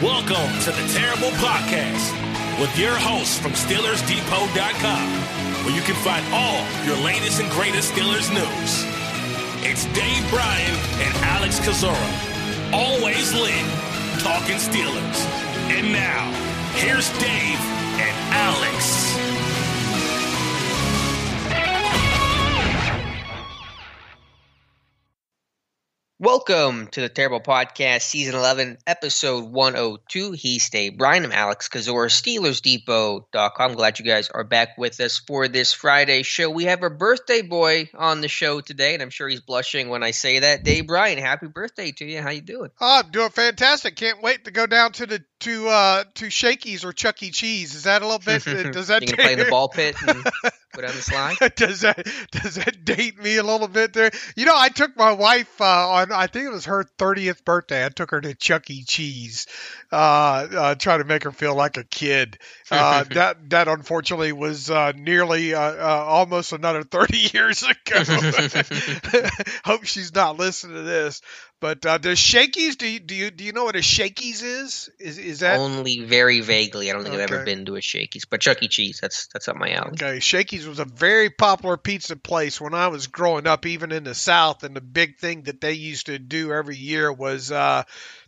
Welcome to the Terrible Podcast with your hosts from SteelersDepot.com, where you can find all your latest and greatest Steelers news. It's Dave Bryan and Alex Kozora, always lit, talking Steelers. And now, here's Dave and Alex. Welcome to the Terrible Podcast, Season 11, Episode 102. He's Dave Bryan. I'm Alex Kozora, SteelersDepot.com. Glad you guys are back with us for this Friday show. We have our birthday boy on the show today, and I'm sure he's blushing when I say that. Dave Bryan, happy birthday to you. How you doing? Oh, I'm doing fantastic. Can't wait to go down to the to Shakey's or Chuck E. Cheese. Is that a little bit? Does that you gonna play in the ball pit and go down the slide? Does that date me a little bit there? You know, I took my wife on. I think it was her 30th birthday. I took her to Chuck E. Cheese, trying to make her feel like a kid. That unfortunately was nearly almost another 30 years ago. Hope she's not listening to this. But does Shakey's? Do you know what a Shakey's is? Is that only very vaguely? I don't think I've ever been to a Shakey's, but Chuck E. Cheese, that's up my alley. Okay, Shakey's was a very popular pizza place when I was growing up, even in the South. And the big thing that they used to do every year was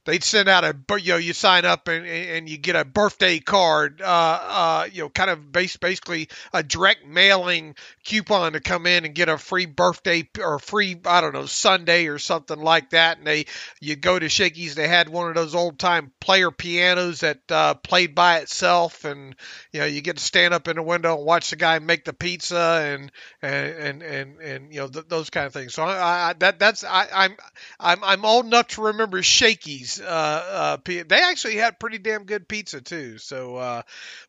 they'd send out you sign up and you get a birthday card, kind of basically a direct mailing coupon to come in and get a free birthday or free, Sunday or something like that. And you go to Shakey's, they had one of those old time player pianos that played by itself, and you get to stand up in the window and watch the guy make the pizza and those kind of things. So I'm old enough to remember Shakey's. They actually had pretty damn good pizza too. So,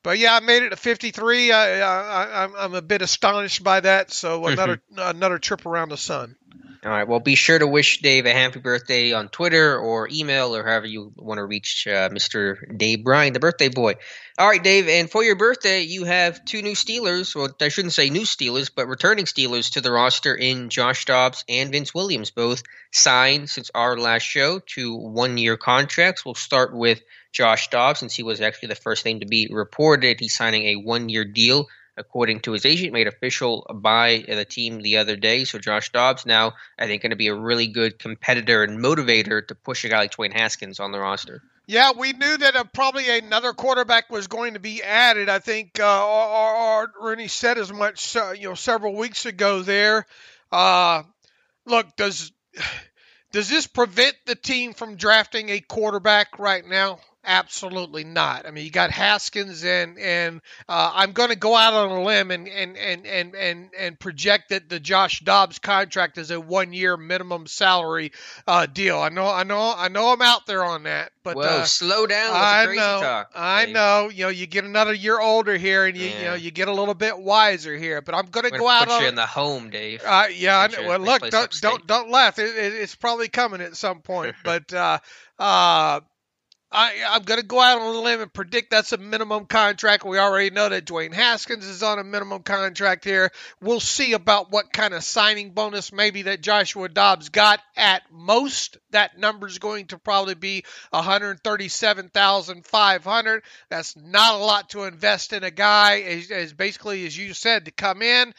but yeah, I made it to 53. I'm a bit astonished by that. So another trip around the sun. All right. Well, be sure to wish Dave a happy birthday on Twitter or email or however you want to reach Mr. Dave Bryan, the birthday boy. All right, Dave. And for your birthday, you have two new Steelers. Well, I shouldn't say new Steelers, but returning Steelers to the roster in Josh Dobbs and Vince Williams, both signed since our last show to one-year contracts. We'll start with Josh Dobbs since he was actually the first name to be reported. He's signing a one-year deal, according to his agent, made official by the team the other day. So Josh Dobbs now, I think, going to be a really good competitor and motivator to push a guy like Dwayne Haskins on the roster. Yeah, we knew that probably another quarterback was going to be added. I think Rooney said as much several weeks ago there. Look, does this prevent the team from drafting a quarterback right now? Absolutely not. I mean, you got Haskins, and I'm going to go out on a limb and project that the Josh Dobbs contract is a 1-year minimum salary deal. I know I'm out there on that, but whoa, slow down with the crazy talk. I know. You get another year older here, and you get a little bit wiser here. But I'm going to go out put on you in the home, Dave. Yeah, I know. Well, look, don't laugh. It's probably coming at some point, but I'm going to go out on a limb and predict that's a minimum contract. We already know that Dwayne Haskins is on a minimum contract here. We'll see about what kind of signing bonus maybe that Joshua Dobbs got. At most, that number is going to probably be $137,500. That's not a lot to invest in a guy, as basically, as you said, to come in.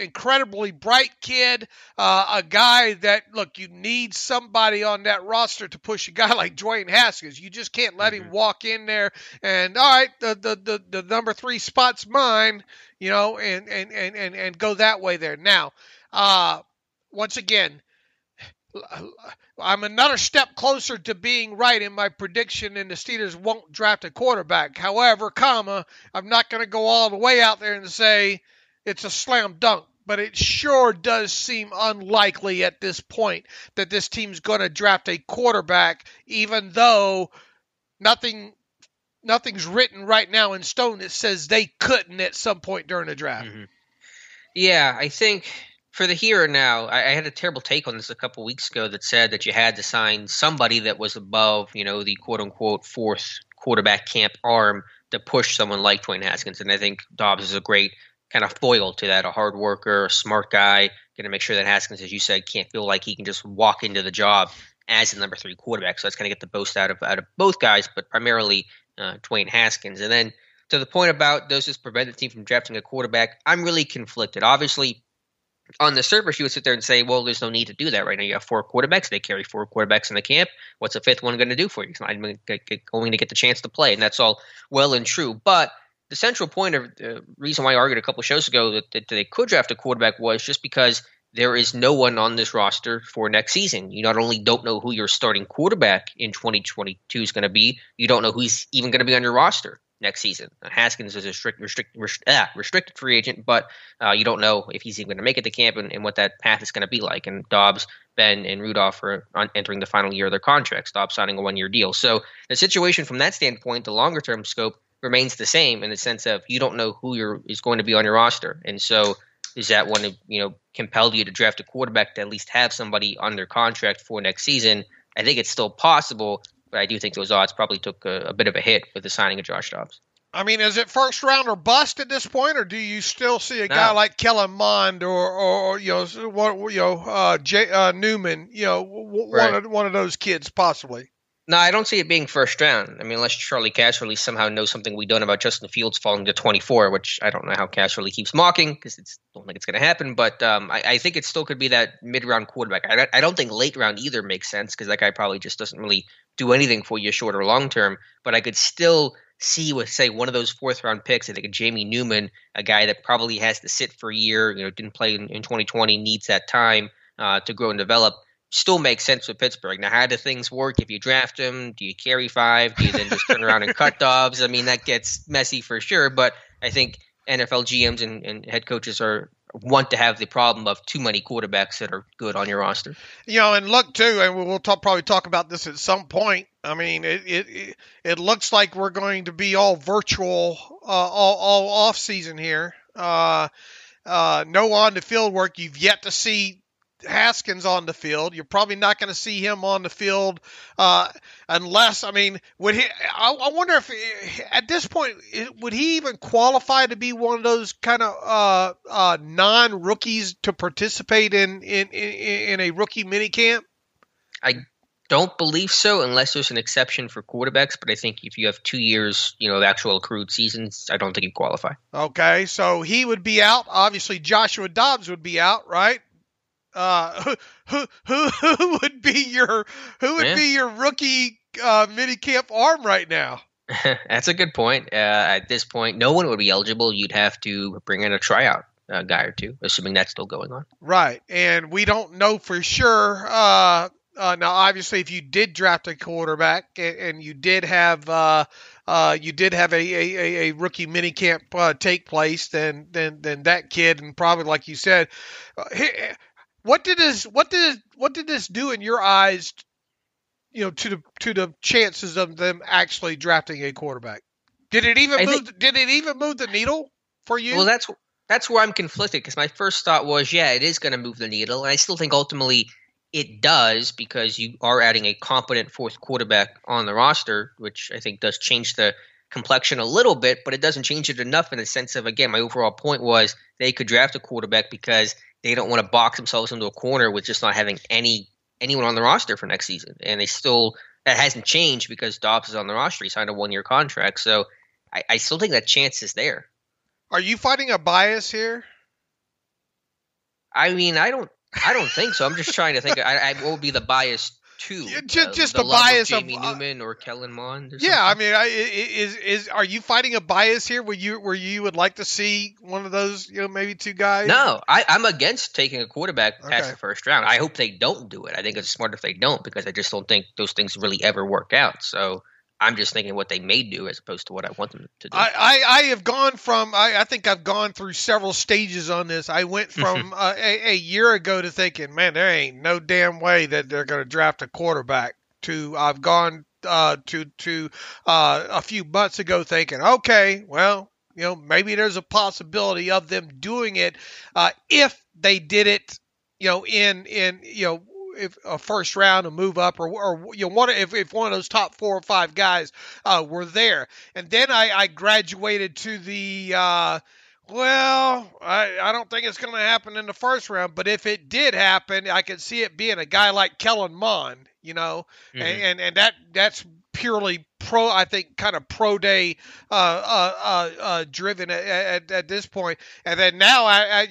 Incredibly bright kid, a guy that, look, you need somebody on that roster to push a guy like Dwayne Haskins. You just can't let him walk in there and, all right, the number 3 spot's mine, and go that way there. Now, once again, I'm another step closer to being right in my prediction, and the Steelers won't draft a quarterback. However, I'm not going to go all the way out there and say it's a slam dunk. But it sure does seem unlikely at this point that this team's going to draft a quarterback, even though nothing's written right now in stone that says they couldn't at some point during the draft. Mm-hmm. Yeah, I think for the here and now, I had a terrible take on this a couple weeks ago that said that you had to sign somebody that was above, the quote-unquote fourth quarterback camp arm to push someone like Dwayne Haskins. And I think Dobbs is a great kind of foil to that, a hard worker, a smart guy, going to make sure that Haskins, as you said, can't feel like he can just walk into the job as the number 3 quarterback. So that's going to get the most out of both guys, but primarily Dwayne Haskins. And then to the point about does this prevent the team from drafting a quarterback, I'm really conflicted. Obviously, on the surface, you would sit there and say, well, there's no need to do that right now. You have 4 quarterbacks. They carry 4 quarterbacks in the camp. What's a 5th one going to do for you? He's not even going to get the chance to play, and that's all well and true. But the central point of the reason why I argued a couple of shows ago that they could draft a quarterback was just because there is no one on this roster for next season. You not only don't know who your starting quarterback in 2022 is going to be, you don't know who's even going to be on your roster next season. Haskins is a restricted free agent, but you don't know if he's even going to make it to camp and what that path is going to be like. And Dobbs, Ben, and Rudolph are entering the final year of their contracts. Dobbs signing a 1-year deal. So the situation from that standpoint, the longer-term scope, remains the same in the sense of you don't know who is going to be on your roster. And so does that want to compel you to draft a quarterback to at least have somebody under contract for next season? I think it's still possible, but I do think those odds probably took a bit of a hit with the signing of Josh Dobbs. I mean, is it first round or bust at this point, or do you still see a guy like Kellen Mond or Newman, one of those kids possibly? No, I don't see it being first round. I mean, unless Charlie Casserly somehow knows something we don't about Justin Fields falling to 24, which I don't know how Casserly keeps mocking because I don't think it's going to happen. But I think it still could be that mid-round quarterback. I don't think late round either makes sense because that guy probably just doesn't really do anything for you short or long term. But I could still see with, say, one of those 4th-round picks, I think a Jamie Newman, a guy that probably has to sit for a year, didn't play in 2020, needs that time to grow and develop. Still makes sense with Pittsburgh. Now, how do things work if you draft him? Do you carry 5? Do you then just turn around and cut Dobbs? I mean, that gets messy for sure, but I think NFL GMs and head coaches want to have the problem of too many quarterbacks that are good on your roster. And look, too, and we'll probably talk about this at some point. I mean, it looks like we're going to be all virtual all off season here. No on-the-field work. You've yet to see Haskins on the field. You're probably not going to see him on the field unless, I mean, I wonder if at this point, would he even qualify to be one of those kind of non-rookies to participate in a rookie minicamp? I don't believe so unless there's an exception for quarterbacks, but I think if you have 2 years, of actual accrued seasons, I don't think he'd qualify. Okay, so he would be out. Obviously, Joshua Dobbs would be out, right? Who would be your rookie minicamp arm right now? That's a good point. At this point, no one would be eligible. You'd have to bring in a tryout guy or two, assuming that's still going on. Right, and we don't know for sure. Now, obviously, if you did draft a quarterback and you did have a rookie minicamp take place, then that kid, and probably like you said. What did this do in your eyes, to the chances of them actually drafting a quarterback? Did it even move the needle for you? Well, that's where I'm conflicted because my first thought was, yeah, it is going to move the needle, and I still think ultimately it does because you are adding a competent 4th quarterback on the roster, which I think does change the complexion a little bit, but it doesn't change it enough in the sense of, again, my overall point was they could draft a quarterback because they don't want to box themselves into a corner with just not having anyone on the roster for next season. And that hasn't changed because Dobbs is on the roster. He signed a 1-year contract. So I still think that chance is there. Are you fighting a bias here? I mean, I don't think so. I'm just trying to think. What would be the bias too? Just the bias of Jamie Newman or Kellen Mond. Yeah, I mean, are you fighting a bias here? Where you would like to see one of those, maybe 2 guys? No, I'm against taking a quarterback past the first round. I hope they don't do it. I think it's smart if they don't because I just don't think those things really ever work out. So I'm just thinking what they may do as opposed to what I want them to do. I have gone from I think I've gone through several stages on this. I went from a year ago to thinking, man, there ain't no damn way that they're going to draft a quarterback. To I've gone to a few months ago thinking, okay, well, maybe there's a possibility of them doing it if they did it, if a first round to move up or if one of those top 4 or 5 guys were there. And then I graduated to the I don't think it's going to happen in the first round, but if it did happen, I could see it being a guy like Kellen Mond, and that's purely I think kind of pro day driven at this point. And then now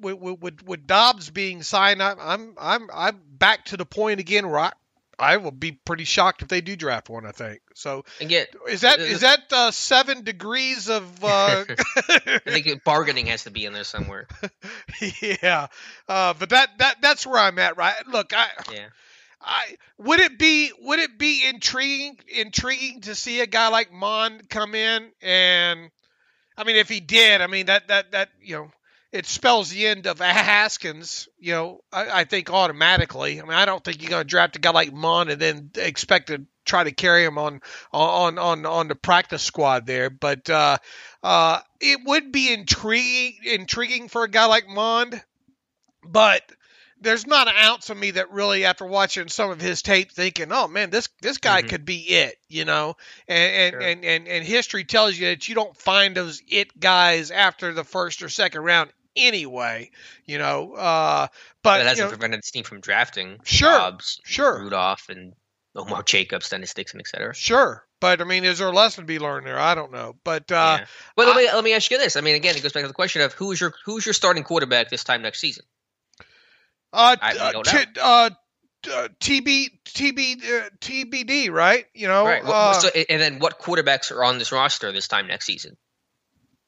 with Dobbs being signed, I'm back to the point again where I will be pretty shocked if they do draft one. I think so. Again, is that 7 degrees of? I think bargaining has to be in there somewhere. Yeah, but that's where I'm at. Right. Look, would it be intriguing to see a guy like Mond come in? And I mean, if he did, I mean that it spells the end of Haskins, I think automatically. I mean, I don't think you're going to draft a guy like Mond and then expect to try to carry him on the practice squad there. But it would be intriguing for a guy like Mond. But there's not an ounce of me that really, after watching some of his tape, thinking, oh man, this guy could be it, and history tells you that you don't find those it guys after the first or second round anyway, but that hasn't prevented this team from drafting Dobbs, Rudolph, and Omar Jacobs, Dennis Dixon, etc. Sure. But I mean, is there a lesson to be learned there? I don't know. But But let me ask you this. I mean, again, it goes back to the question of who's your starting quarterback this time next season? TBD, right? Right. And then what quarterbacks are on this roster this time next season?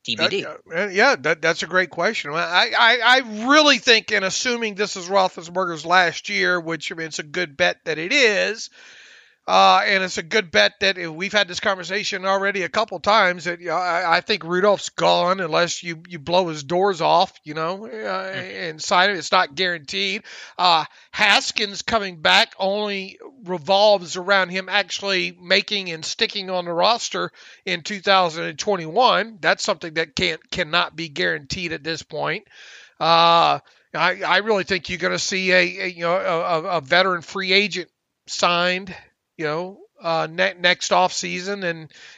TBD. That's a great question. I really think, and assuming this is Roethlisberger's last year, which I mean, it's a good bet that it is. And it's a good bet that we've had this conversation already a couple times that I think Rudolph's gone unless you blow his doors off, and sign it. It's not guaranteed. Haskins coming back only revolves around him actually making and sticking on the roster in 2021. That's something that cannot be guaranteed at this point. I really think you're going to see a veteran free agent signed, next off season,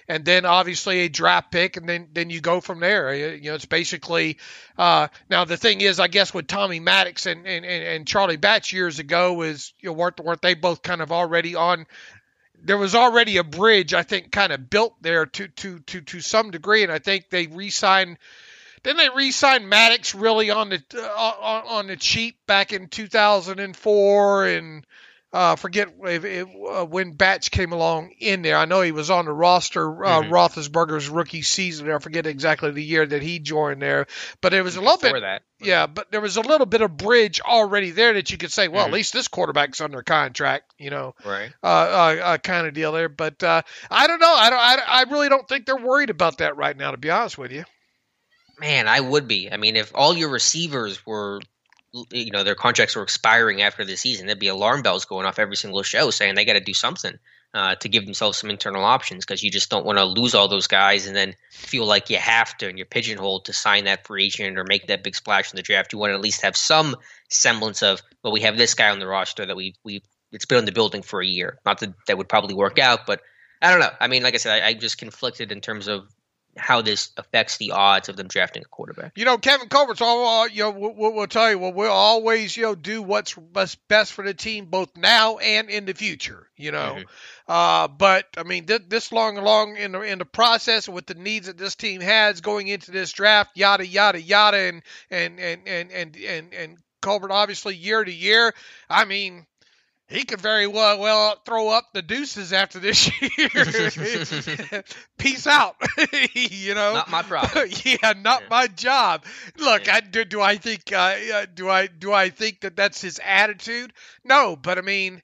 and then obviously a draft pick, and then you go from there. It's basically now the thing is, I guess with Tommy Maddox and Charlie Batch years ago is weren't they both kind of already on? There was already a bridge, I think, kind of built there to some degree, and I think they re-signed. Then they re-signed Maddox really on the cheap back in 2004, and forget when Batch came along in there. I know he was on the roster Roethlisberger's rookie season. I forget exactly the year that he joined there, but it was a little bit. But there was a little bit of bridge already there that you could say, well, at least this quarterback's under contract, right? Kind of deal there. But I don't know. I really don't think they're worried about that right now, to be honest with you. Man, I would be. I mean, if all your receivers were, their contracts were expiring after the season, there'd be alarm bells going off every single show saying they got to do something to give themselves some internal options, because you just don't want to lose all those guys and then feel like you have to and you're pigeonholed to sign that free agent or make that big splash in the draft. You want to at least have some semblance of, well, we have this guy on the roster that it's been in the building for a year. Not that would probably work out, but I don't know. I mean, like I said, I'm just conflicted in terms of how this affects the odds of them drafting a quarterback. Kevin Colbert's all, we'll tell you, well, we'll always, do what's best for the team both now and in the future, But I mean, this long along in the process with the needs that this team has going into this draft, yada yada yada, and Colbert obviously year to year. I mean, he could very well throw up the deuces after this year. Peace out. Not my problem. Not my job. Look, do I think that that's his attitude? No, but I mean,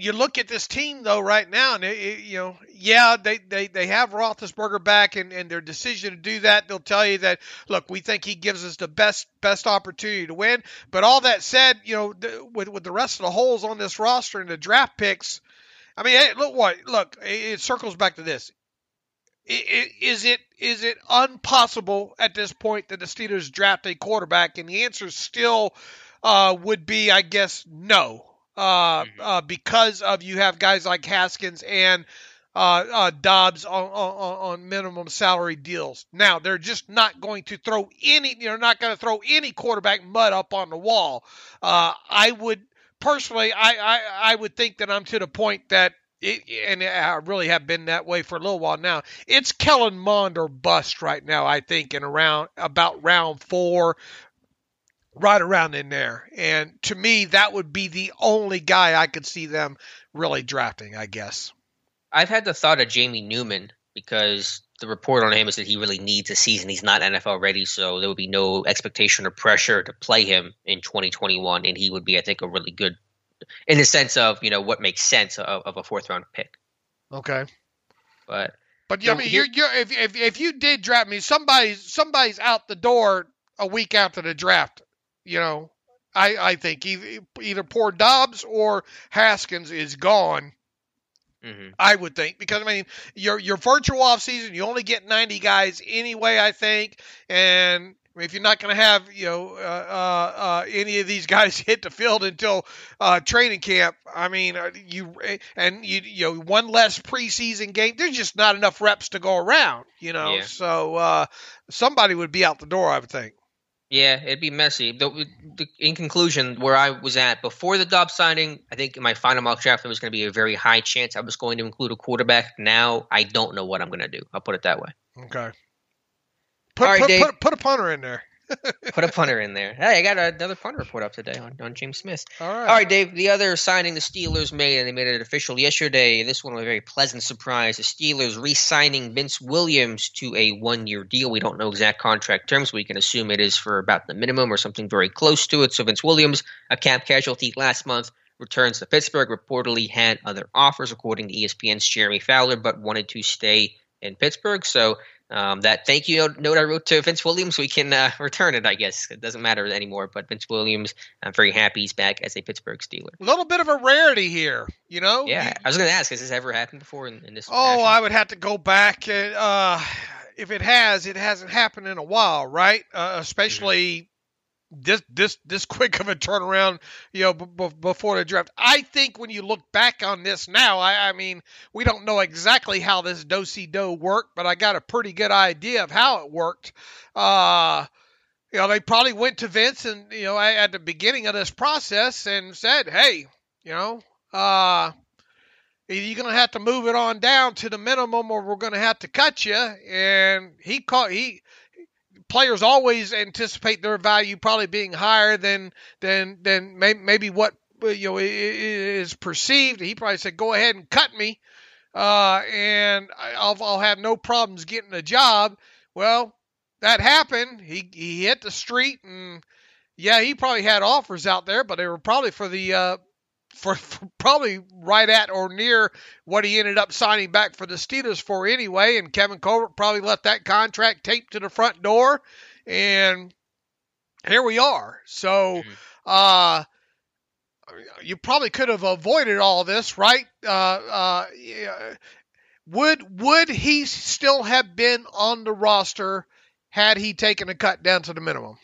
you look at this team though right now, and they have Roethlisberger back, and their decision to do that, they'll tell you that, look, we think he gives us the best opportunity to win. But all that said, with the rest of the holes on this roster and the draft picks, I mean, hey, look, it circles back to this. Is it impossible at this point that the Steelers draft a quarterback? And the answer still would be, I guess, no. Because of you have guys like Haskins and Dobbs on minimum salary deals. Now they're just not going to throw any quarterback mud up on the wall. I would personally, I would think that I'm to the point that, and I really have been that way for a little while now. It's Kellen Mond or bust right now, I think, in about round 4, right around in there. And to me, that would be the only guy I could see them really drafting, I guess. I've had the thought of Jamie Newman because the report on him is that he really needs a season. He's not NFL ready, so there would be no expectation or pressure to play him in 2021, and he would be, I think, a really good, in the sense of, what makes sense of a 4th-round pick. Okay. But I mean, if you did draft me, somebody's out the door a week after the draft. I think either poor Dobbs or Haskins is gone. Mm-hmm. I would think, because I mean, your virtual off season, you only get 90 guys anyway, I think, and if you're not going to have any of these guys hit the field until training camp, I mean, you one less preseason game, there's just not enough reps to go around, Yeah. So somebody would be out the door, I would think. Yeah, it'd be messy. In conclusion, where I was at before the Dobbs signing, I think in my final mock draft, there was going to be a very high chance I was going to include a quarterback. Now, I don't know what I'm going to do. I'll put it that way. Okay. Put a punter in there. Put a punter in there. Hey, I got another punter report up today on James Smith. All right, Dave. The other signing the Steelers made, and they made it official yesterday. This one was a very pleasant surprise. The Steelers re-signing Vince Williams to a 1-year deal. We don't know exact contract terms. We can assume it is for about the minimum or something very close to it. So Vince Williams, a cap casualty last month, returns to Pittsburgh. Reportedly had other offers, according to ESPN's Jeremy Fowler, but wanted to stay in Pittsburgh. So that thank you note I wrote to Vince Williams, we can return it, I guess. It doesn't matter anymore. But Vince Williams, I'm very happy he's back as a Pittsburgh Steeler. A little bit of a rarity here, Yeah, I was going to ask, has this ever happened before in this fashion? I would have to go back. And, if it hasn't happened in a while, right? Especially this quick of a turnaround, before the draft. I think when you look back on this now, I mean, we don't know exactly how this do-si-do worked, but I got a pretty good idea of how it worked. They probably went to Vince and, at the beginning of this process and said, hey, you're going to have to move it on down to the minimum or we're going to have to cut you. And players always anticipate their value probably being higher than maybe what is perceived. He probably said, "Go ahead and cut me, and I'll have no problems getting a job." Well, that happened. He hit the street, and he probably had offers out there, but they were probably for the for probably right at or near what he ended up signing back for the Steelers for anyway. And Kevin Colbert probably left that contract taped to the front door. And here we are. So you probably could have avoided all this, right? Would he still have been on the roster had he taken a cut down to the minimum?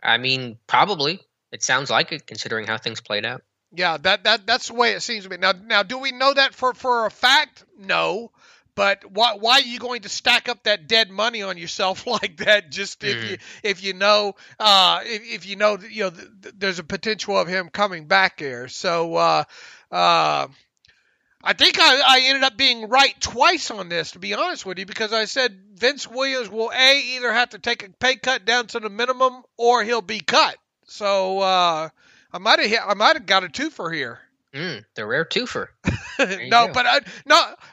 I mean, probably. It sounds like it, considering how things played out. Yeah, that's the way it seems to be. Now, do we know that for a fact? No. But why are you going to stack up that dead money on yourself like that? Just if you know there's a potential of him coming back there. So I think I ended up being right twice on this, to be honest with you, because I said Vince Williams will either have to take a pay cut down to the minimum or he'll be cut. So I might have got a twofer here. The rare twofer. No, but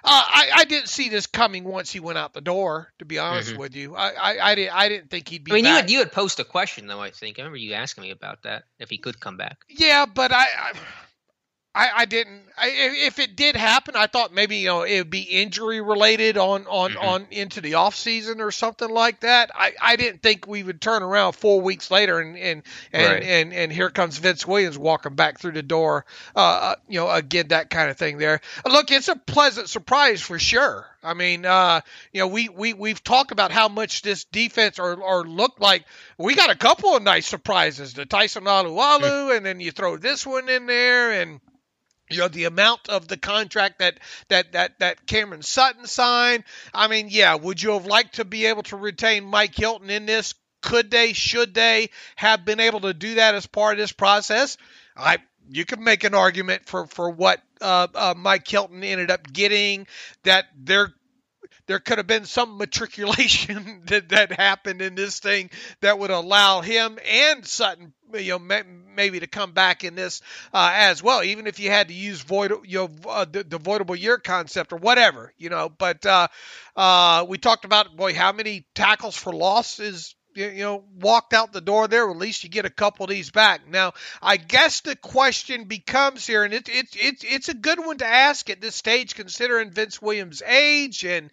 I didn't see this coming once he went out the door. To be honest with you, I didn't think he'd be. I mean, back. you had posed a question though. I think I remember you asking me about that, if he could come back. Yeah, but I didn't. If it did happen, I thought maybe it would be injury related on into the off season or something like that. I didn't think we would turn around 4 weeks later and here comes Vince Williams walking back through the door. Again, that kind of thing there. Look, it's a pleasant surprise for sure. I mean, we've talked about how much this defense or looked like. We got a couple of nice surprises, the Tyson Alualu, and then you throw this one in there, and the amount of the contract that Cameron Sutton signed. I mean, would you have liked to be able to retain Mike Hilton in this? Could they, should they have been able to do that as part of this process? you could make an argument for what Mike Hilton ended up getting, that there could have been some matriculation that happened in this thing that would allow him and Sutton, maybe to come back in this as well, even if you had to use the voidable year concept or whatever, But we talked about, how many tackles for loss is walked out the door there. At least you get a couple of these back. Now, I guess the question becomes here, and it's a good one to ask at this stage, considering Vince Williams' age and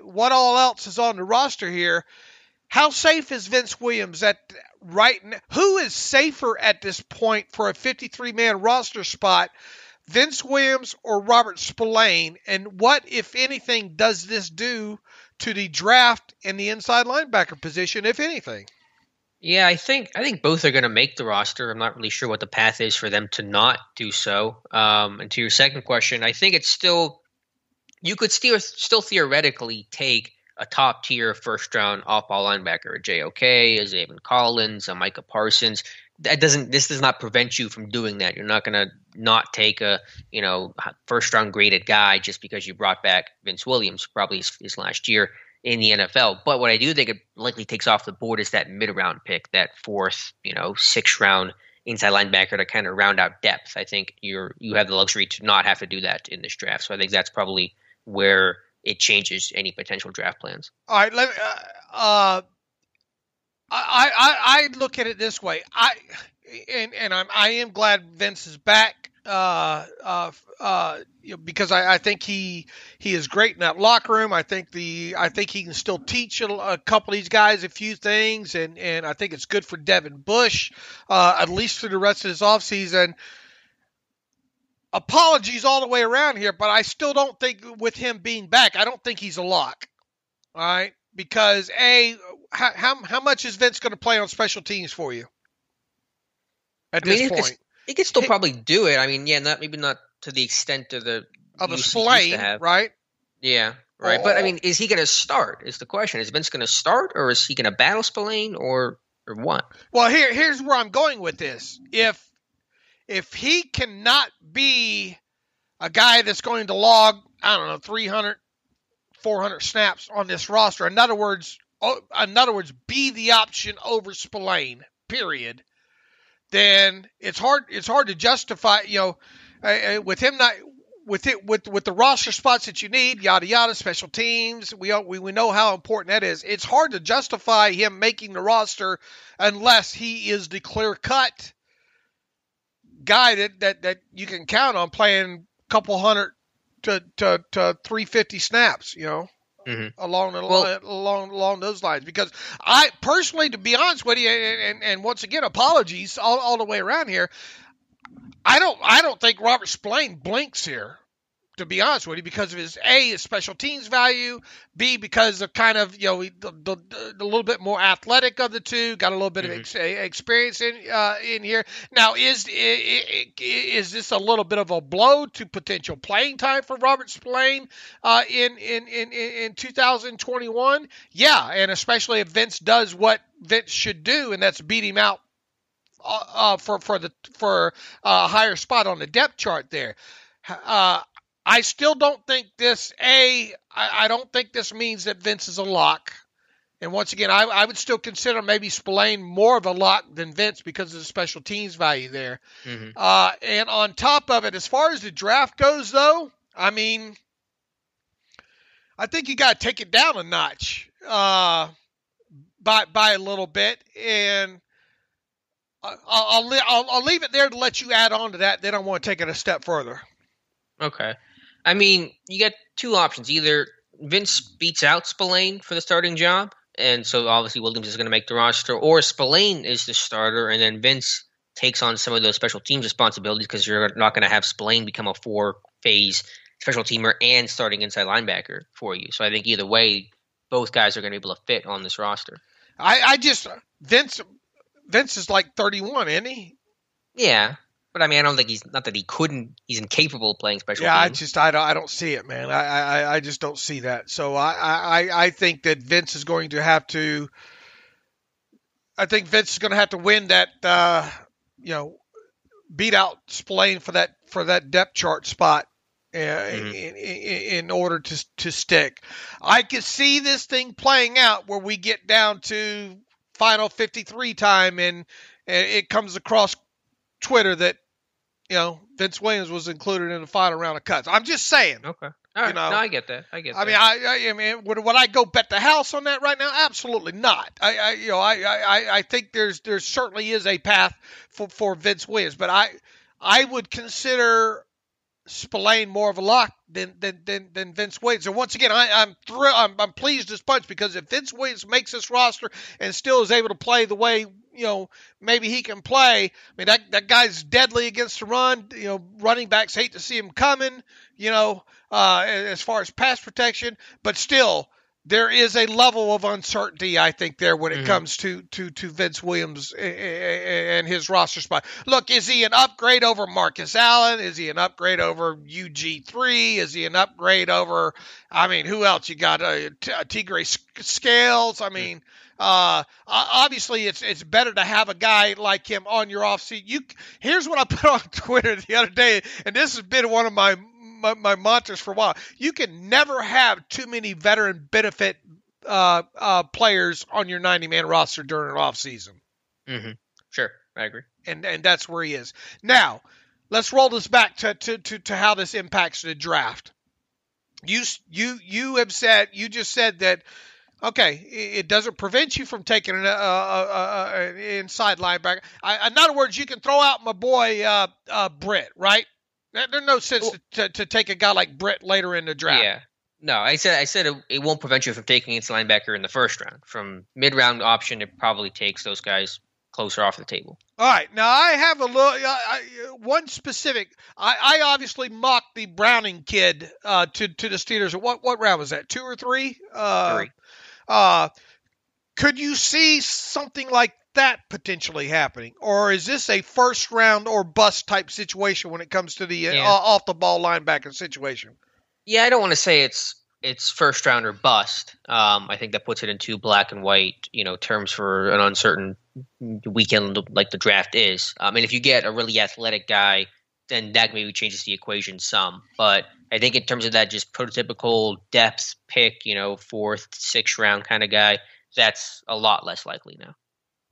what all else is on the roster here. How safe is Vince Williams at right now? Who is safer at this point for a 53-man roster spot, Vince Williams or Robert Spillane? And what, if anything, does this do to the draft and the inside linebacker position, if anything? Yeah, I think both are going to make the roster. I'm not really sure what the path is for them to not do so. And to your second question, I think it's still, you could still theoretically take a top tier first round off ball linebacker, a JOK, a Zavon Collins, a Micah Parsons. This does not prevent you from doing that. You're not going to not take a first round graded guy just because you brought back Vince Williams, probably his last year in the NFL. But what I do think it likely takes off the board is that mid round pick, that fourth, sixth round inside linebacker to kind of round out depth. I think you have the luxury to not have to do that in this draft. So I think that's probably where it changes any potential draft plans. All right, I look at it this way. I am glad Vince is back because I think he is great in that locker room. I think he can still teach a couple of these guys a few things, and I think it's good for Devin Bush at least for the rest of this offseason. Apologies all the way around here, but I still don't think with him being back, I don't think he's a lock. All right. Because how much is Vince going to play on special teams for you at this point? He could still probably do it. I mean, yeah, maybe not to the extent of the Spillane, right? Yeah, right. But I mean, is he going to start? Is the question. Is Vince going to start, or is he going to battle Spillane, or what? Well, here's where I'm going with this. If he cannot be a guy that's going to log, 300, 400 snaps on this roster, in other words, be the option over Spillane, period, then it's hard to justify, with him not with the roster spots that you need, yada yada, special teams. We know how important that is. It's hard to justify him making the roster unless he is the clear cut guy that you can count on playing a couple hundred to 350 snaps, along those lines. Because I personally, to be honest with you, and once again, apologies all the way around here, I don't think Robert Spillane blinks here, to be honest with you, because of his special teams value, B, because of kind of the little bit more athletic of the two, got a little bit of experience in here. Now, is this a little bit of a blow to potential playing time for Robert Spillane in 2021? Yeah, and especially if Vince does what Vince should do, and that's beat him out for a higher spot on the depth chart there. I still don't think this. I don't think this means that Vince is a lock. And once again, I would still consider maybe Spillane more of a lock than Vince because of the special teams value there. And on top of it, as far as the draft goes, though, I mean, I think you got to take it down a notch by a little bit, and I'll leave it there to let you add on to that. Then I want to take it a step further. Okay. I mean, you got two options. Either Vince beats out Spillane for the starting job, and so obviously Williams is going to make the roster, or Spillane is the starter, and then Vince takes on some of those special teams responsibilities because you're not going to have Spillane become a four-phase special teamer and starting inside linebacker for you. So I think either way, both guys are going to be able to fit on this roster. Vince is like 31, isn't he? Yeah. But I mean, I don't think he's incapable of playing special teams. I don't see it, man. I just don't see that. So I think that Vince is going to have to. I think Vince is going to have to win that, beat out Spillane for that depth chart spot in order to stick. I could see this thing playing out where we get down to final 53 time and it comes across Twitter that, Vince Williams was included in the final round of cuts. I'm just saying. Okay. All right. No, I get that. I mean, I mean, would I go bet the house on that right now? Absolutely not. I think there's certainly is a path for Vince Williams, but I would consider Spillane more of a lock than Vince Williams. And once again, I'm pleased as punch, because if Vince Williams makes this roster and still is able to play the way maybe he can play, I mean that guy's deadly against the run. Running backs hate to see him coming. As far as pass protection, but still there is a level of uncertainty, I think, there when it comes to Vince Williams and his roster spot. Look, is he an upgrade over Marcus Allen? Is he an upgrade over UG3? Is he an upgrade over, who else? You got Tigre Scales. Obviously it's better to have a guy like him on your offseason. Here's what I put on Twitter the other day, and this has been one of my mantras for a while. You can never have too many veteran benefit players on your 90-man roster during an offseason. Sure, I agree. And that's where he is. Now, let's roll this back to how this impacts the draft. You just said that, okay, it doesn't prevent you from taking an inside linebacker. In other words, you can throw out my boy Britt, right? There's no sense to take a guy like Britt later in the draft. Yeah. No, I said it won't prevent you from taking inside linebacker in the first round. From mid-round option, it probably takes those guys closer off the table. All right. Now, I have a little one specific. I obviously mocked the Browning kid to the Steelers. What round was that? 2 or 3? 3. Could you see something like that potentially happening, or is this a first round or bust type situation when it comes to the off the ball linebacker situation? Yeah, I don't want to say it's first round or bust. I think that puts it into black and white, terms for an uncertain weekend like the draft is. And if you get a really athletic guy, then that maybe changes the equation some. But I think in terms of that just prototypical depth pick, 4th, 6th round kind of guy, that's a lot less likely now.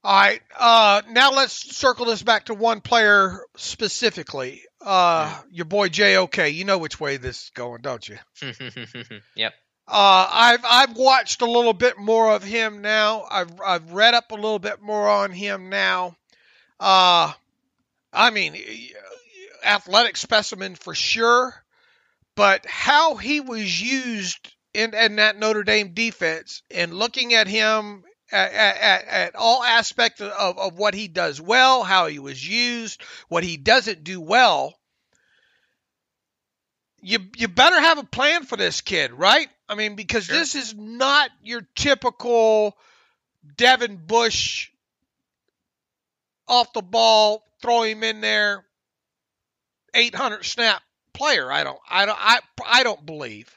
All right. Now let's circle this back to one player specifically. Your boy J.O.K. You know which way this is going, don't you? Yep. I've watched a little bit more of him now. I've read up a little bit more on him now. Athletic specimen for sure, but how he was used in that Notre Dame defense, and looking at him at all aspects of what he does well, how he was used, what he doesn't do well, you better have a plan for this kid, right? Because Sure. This is not your typical Devin Bush off the ball, throw him in there, 800 snap player. I don't believe.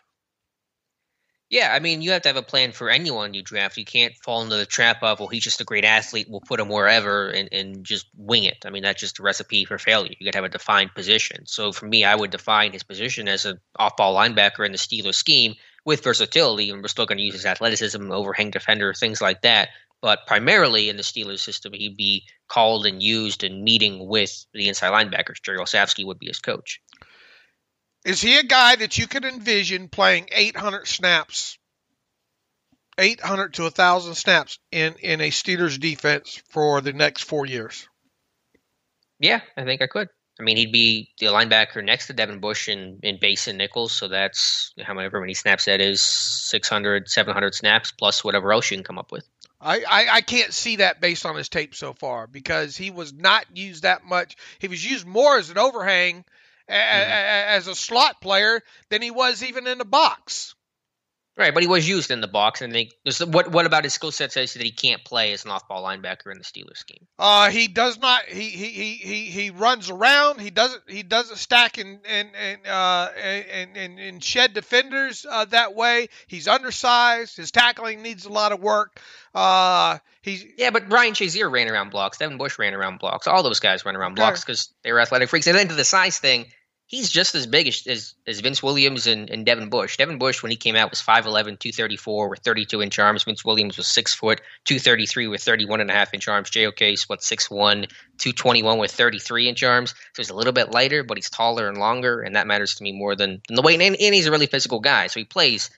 Yeah, you have to have a plan for anyone you draft. You can't fall into the trap of, well, he's just a great athlete, we'll put him wherever and just wing it. That's just a recipe for failure. You got to have a defined position. So for me, I would define his position as an off-ball linebacker in the Steelers scheme with versatility, and we're still going to use his athleticism, overhang defender, things like that. But primarily in the Steelers system, he'd be called and used in meeting with the inside linebackers. Jerry Olszewski would be his coach. Is he a guy that you could envision playing 800 snaps, 800 to 1,000 snaps in a Steelers defense for the next 4 years? Yeah, I think I could. He'd be the linebacker next to Devin Bush in base and nickels, so that's however many snaps that is, 600, 700 snaps, plus whatever else you can come up with. I can't see that based on his tape so far, because he was not used that much. He was used more as an overhang as a slot player than he was even in the box. Right, but he was used in the box, and what about his skill set says that he can't play as an off-ball linebacker in the Steelers scheme? He does not. He runs around. He doesn't stack and shed defenders that way. He's undersized. His tackling needs a lot of work. But Ryan Shazier ran around blocks. Devin Bush ran around blocks. All those guys ran around blocks because they were athletic freaks. And then to the size thing, he's just as big as Vince Williams and Devin Bush. Devin Bush, when he came out, was 5'11", 234 with 32-inch arms. Vince Williams was 6 foot, 233 with 31.5-inch arms. JOK is 6'1", 221 with 33-inch arms. So he's a little bit lighter, but he's taller and longer, and that matters to me more than the weight. And he's a really physical guy, so he plays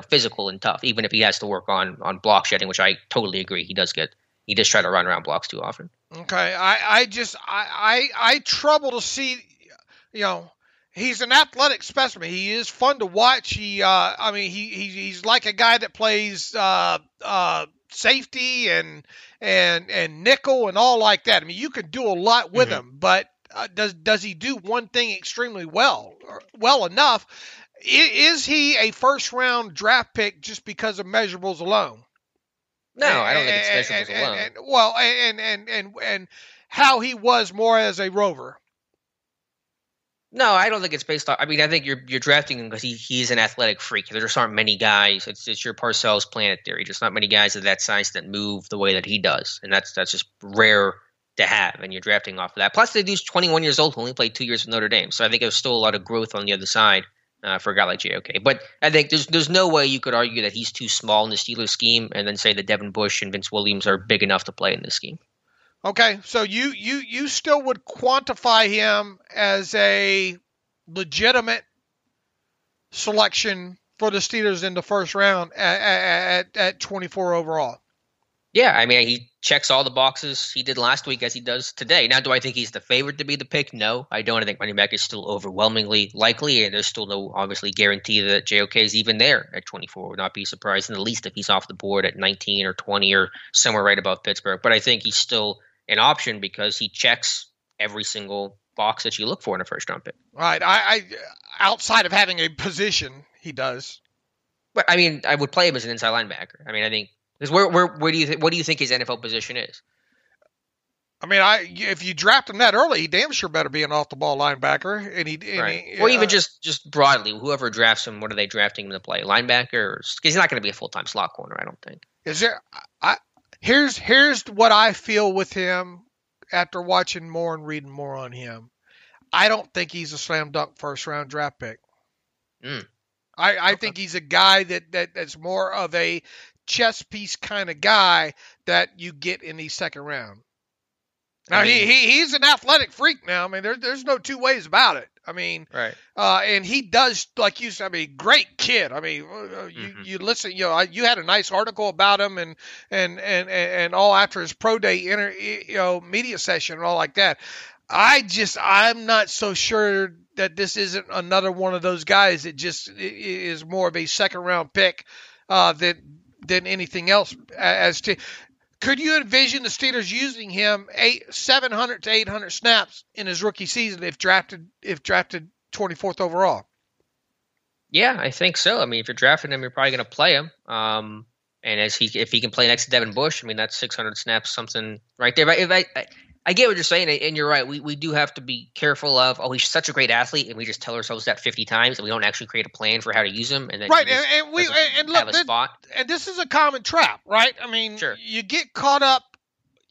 physical and tough, even if he has to work on block shedding, which I totally agree. He does try to run around blocks too often. Okay, I trouble to see, he's an athletic specimen. He is fun to watch. He's like a guy that plays safety and nickel and all like that. I mean, you can do a lot with him, but does he do one thing extremely well enough? Is he a first-round draft pick just because of measurables alone? No, I don't think it's measurables alone. And how he was more as a rover. No, I don't think it's based on. I mean, I think you're drafting him because he's an athletic freak. There just aren't many guys. It's your Parcells planet theory. Just not many guys of that size that move the way that he does, and that's just rare to have. And you're drafting off of that. Plus, the dude's 21 years old, who only played 2 years with Notre Dame. So I think there's still a lot of growth on the other side. For a guy like JOK. But I think there's no way you could argue that he's too small in the Steelers scheme and then say that Devin Bush and Vince Williams are big enough to play in this scheme. Okay, so you still would quantify him as a legitimate selection for the Steelers in the first round at 24 overall? Yeah, I mean, he checks all the boxes he did last week as he does today. Now, do I think he's the favorite to be the pick? No, I don't. I think running back is still overwhelmingly likely, and there's still no, obviously, guarantee that JOK is even there at 24. Would not be surprised in the least if he's off the board at 19 or 20 or somewhere right above Pittsburgh. But I think he's still an option because he checks every single box that you look for in a first-round pick. Right. I outside of having a position, he does. But, I mean, I would play him as an inside linebacker. I mean, I think because where do you what do you think his NFL position is? I mean, if you draft him that early, he damn sure better be an off-the-ball linebacker. Or even just broadly, whoever drafts him, what are they drafting him to play? Linebacker? Because he's not going to be a full-time slot corner, I don't think. Here's what I feel with him after watching more and reading more on him. I don't think he's a slam dunk first-round draft pick. I think he's a guy that's more of a chess piece kind of guy that you get in the second round. Now, he's an athletic freak now. I mean, there's no two ways about it. I mean, right. And he does, like you said, I mean, great kid. I mean, you listen, you had a nice article about him and all after his pro day media session and all like that. I'm not so sure that this isn't another one of those guys that just is more of a second round pick than anything else. Could you envision the Steelers using him 700 to 800 snaps in his rookie season if drafted 24th overall? Yeah, I think so. I mean, if you're drafting him, you're probably going to play him. And if he can play next to Devin Bush, I mean, that's 600 snaps, something right there. I get what you're saying, and you're right. We do have to be careful of, he's such a great athlete, and we just tell ourselves that 50 times, and we don't actually create a plan for how to use him. And then right, and we have a spot. And this is a common trap, right? I mean, sure. You get caught up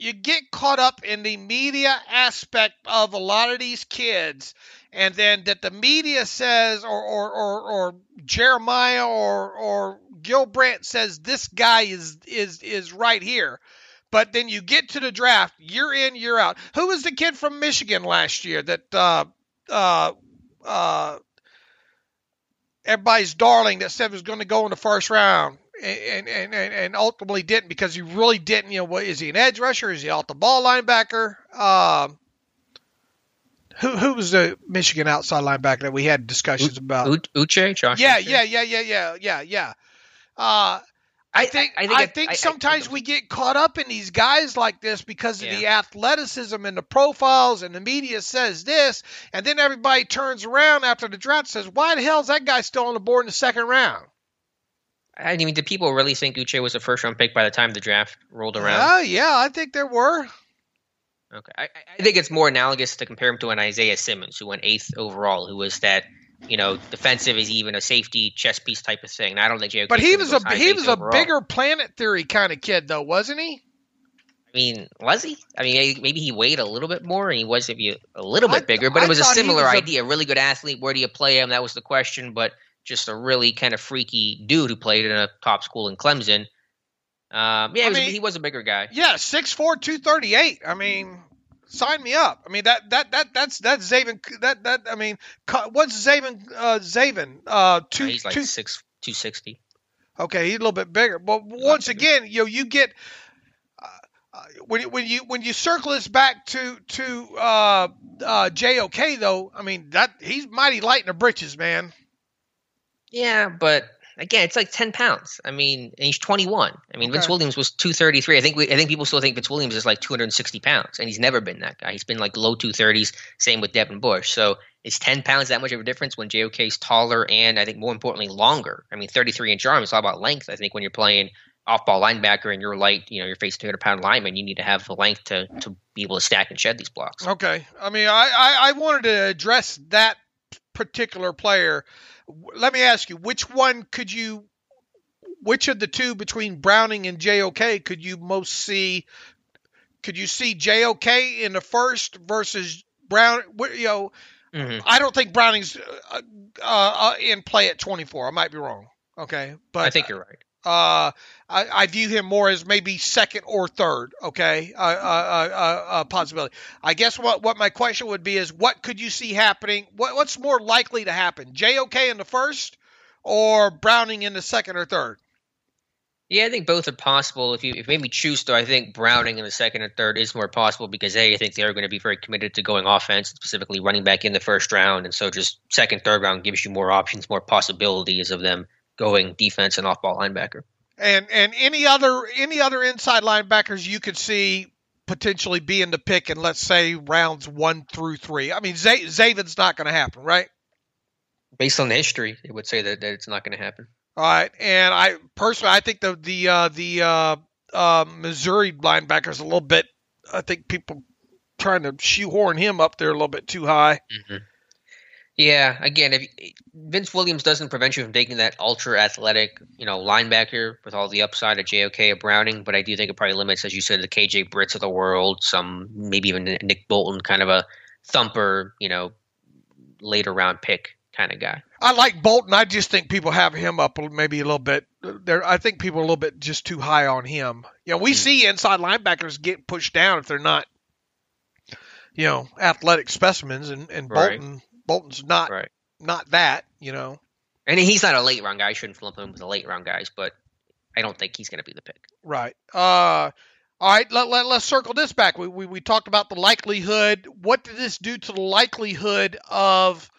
in the media aspect of a lot of these kids, and then that the media says, or Jeremiah or Gilbrandt says this guy is right here. But then you get to the draft, year in, year out. Who was the kid from Michigan last year that everybody's darling that said was going to go in the first round and ultimately didn't because he really didn't? Is he an edge rusher? Is he off the ball linebacker? Who was the Michigan outside linebacker that we had discussions about? Uche? Josh? Yeah. I think sometimes we get caught up in these guys like this because of the athleticism and the profiles, and the media says this, and then everybody turns around after the draft and says, why the hell is that guy still on the board in the second round? I mean, did people really think Uche was a first-round pick by the time the draft rolled around? Yeah, I think there were. Okay. I think it's more analogous to compare him to an Isaiah Simmons, who went 8th overall, who was that, defensive is even a safety chess piece type of thing. And I don't think JOK. But he was a bigger Planet Theory kind of kid, though, wasn't he? I mean, was he? I mean, maybe he weighed a little bit more, and he was maybe a little bit bigger. But it was a similar idea. A really good athlete. Where do you play him? That was the question. But just a really kind of freaky dude who played in a top school in Clemson. He was a bigger guy. Yeah, 6'4", 238. I mean, sign me up. I mean that's Zavin. I mean, what's Zavin? He's like 260. Okay, he's a little bit bigger. But once again, you get when you circle this back to JOK though. I mean that he's mighty light in the britches, man. Yeah, but. Again, it's like 10 pounds. I mean, and he's 21. I mean, Vince Williams was 233. I think people still think Vince Williams is like 260 pounds, and he's never been that guy. He's been like low 230s. Same with Devin Bush. So is 10 pounds that much of a difference when JOK is taller and I think more importantly longer? I mean, 33-inch arm is all about length. I think when you're playing off-ball linebacker and you're light, you're facing 200-pound lineman, you need to have the length to be able to stack and shed these blocks. Okay. I mean, I wanted to address that particular player. Let me ask you, which of the two between Browning and JOK could you most see? Could you see JOK in the first versus Brown? I don't think Browning's in play at 24. I might be wrong. Okay, but I think you're right. I view him more as maybe second or third. Okay, possibility. I guess what my question would be is, what could you see happening? What's more likely to happen? JOK in the first, or Browning in the second or third? Yeah, I think both are possible. If you maybe choose to, I think Browning in the second or third is more possible because I think they're going to be very committed to going offense, specifically running back in the first round, and so just second, third round gives you more options, more possibilities of them going defense and off-ball linebacker. And any other inside linebackers you could see potentially being the pick in, let's say, rounds 1 through 3. I mean, Zavin's not going to happen, right? Based on the history, it would say that it's not going to happen. All right, and I think the Missouri linebacker's a little bit. I think people trying to shoehorn him up there a little bit too high. Mm-hmm. Yeah, again, if Vince Williams doesn't prevent you from taking that ultra-athletic, linebacker with all the upside of JOK or Browning, but I do think it probably limits, as you said, the KJ Britts of the world, some maybe even Nick Bolton, kind of a thumper, later round pick kind of guy. I like Bolton. I just think people have him up maybe a little bit. I think people are a little bit just too high on him. We see inside linebackers get pushed down if they're not, athletic specimens, and right. Bolton's not that, And he's not a late round guy. I shouldn't lump him with the late round guys, but I don't think he's going to be the pick. Right. All right. Let's circle this back. We talked about the likelihood. What did this do to the likelihood of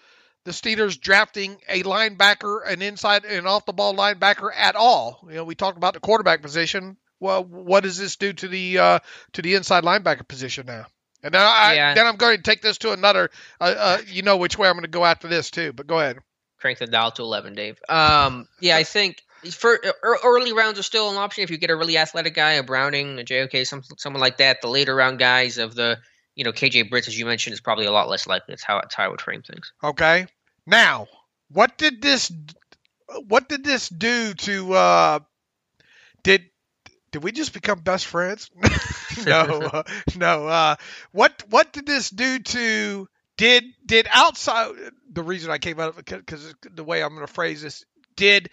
the Steelers drafting a linebacker, an inside and off the ball linebacker at all? We talked about the quarterback position. Well, what does this do to the inside linebacker position now? And then I'm going to take this to another, which way I'm going to go after this too, but go ahead. Crank the dial to 11, Dave. I think for early rounds are still an option if you get a really athletic guy, a Browning, a JOK, someone like that. The later round guys of the, KJ Britts, as you mentioned, is probably a lot less likely. That's how I would frame things. Okay. Now, what did this do to, did we just become best friends? No. What did this do to? Did outside? The reason I came out of it because the way I'm going to phrase this. Did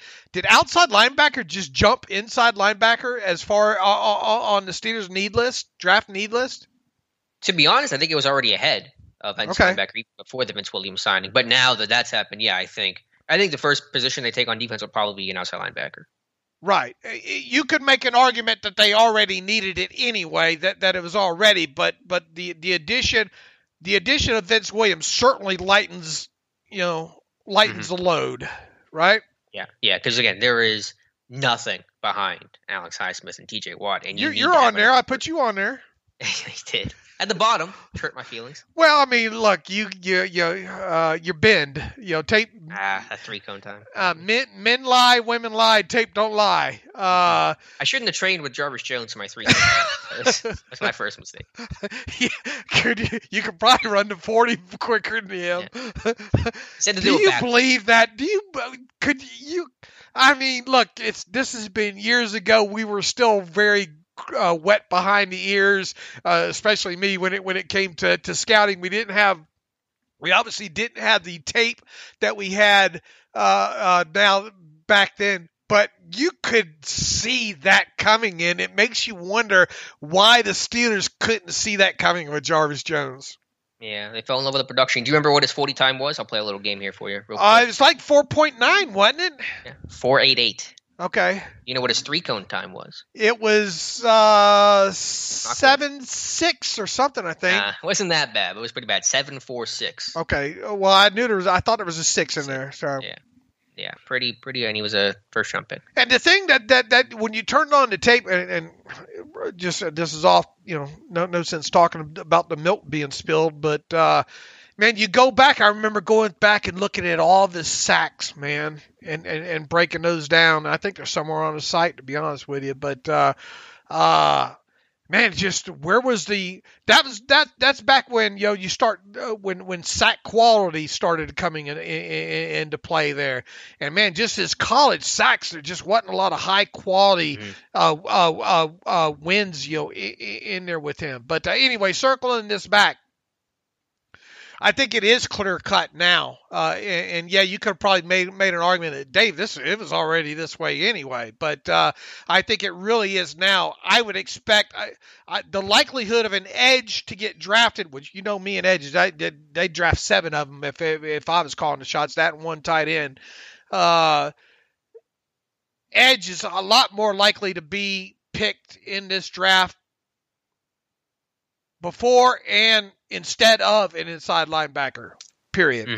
outside linebacker just jump inside linebacker as far on the Steelers draft need list? To be honest, I think it was already ahead of inside linebacker even before the Vince Williams signing. But now that's happened, I think the first position they take on defense will probably be an outside linebacker. Right. You could make an argument that they already needed it anyway, that it was already, but the addition of Vince Williams certainly lightens the load, right? Yeah, because again, there is nothing behind Alex Highsmith and TJ Watt, and you're on there. I put you on there. He did. At the bottom, hurt my feelings. Well, I mean, look, you bend. Tape. That 3-cone time. Men lie, women lie. Tape don't lie. I shouldn't have trained with Jarvis Jones for my 3-cone. That's my first mistake. You could probably run to 40 quicker than him. Yeah. Do you believe that? Could you? I mean, look, this has been years ago. We were still very wet behind the ears, especially me when it came to scouting. We obviously didn't have the tape that we had now back then, but you could see that coming in. It makes you wonder why the Steelers couldn't see that coming with Jarvis Jones. Yeah, they fell in love with the production. Do you remember what his 40 time was? I'll play a little game here for you. Real quick. It was like 4.9, wasn't it? Yeah, 4.88. Okay. You know what his 3-cone time was? It was 7.6 or something, I think. It wasn't that bad. It was pretty bad. 7.46. Okay. Well, I thought there was a 6 in there. So. Yeah. Pretty. And he was a first round pick. And the thing that when you turned on the tape and just this is off, no sense talking about the milk being spilled, but man, you go back. I remember going back and looking at all the sacks, man, and breaking those down. I think they're somewhere on the site, to be honest with you. But man, just where was that's back when you start when sack quality started coming into play there, and man, just his college sacks, there just wasn't a lot of high quality wins in there with him. But anyway, circling this back. I think it is clear cut now, and yeah, you could have probably made an argument that Dave, it was already this way anyway. But I think it really is now. I would expect the likelihood of an edge to get drafted, which me and edges, they draft 7 of them if I was calling the shots. That and 1 tight end. Edge is a lot more likely to be picked in this draft before and instead of an inside linebacker, period.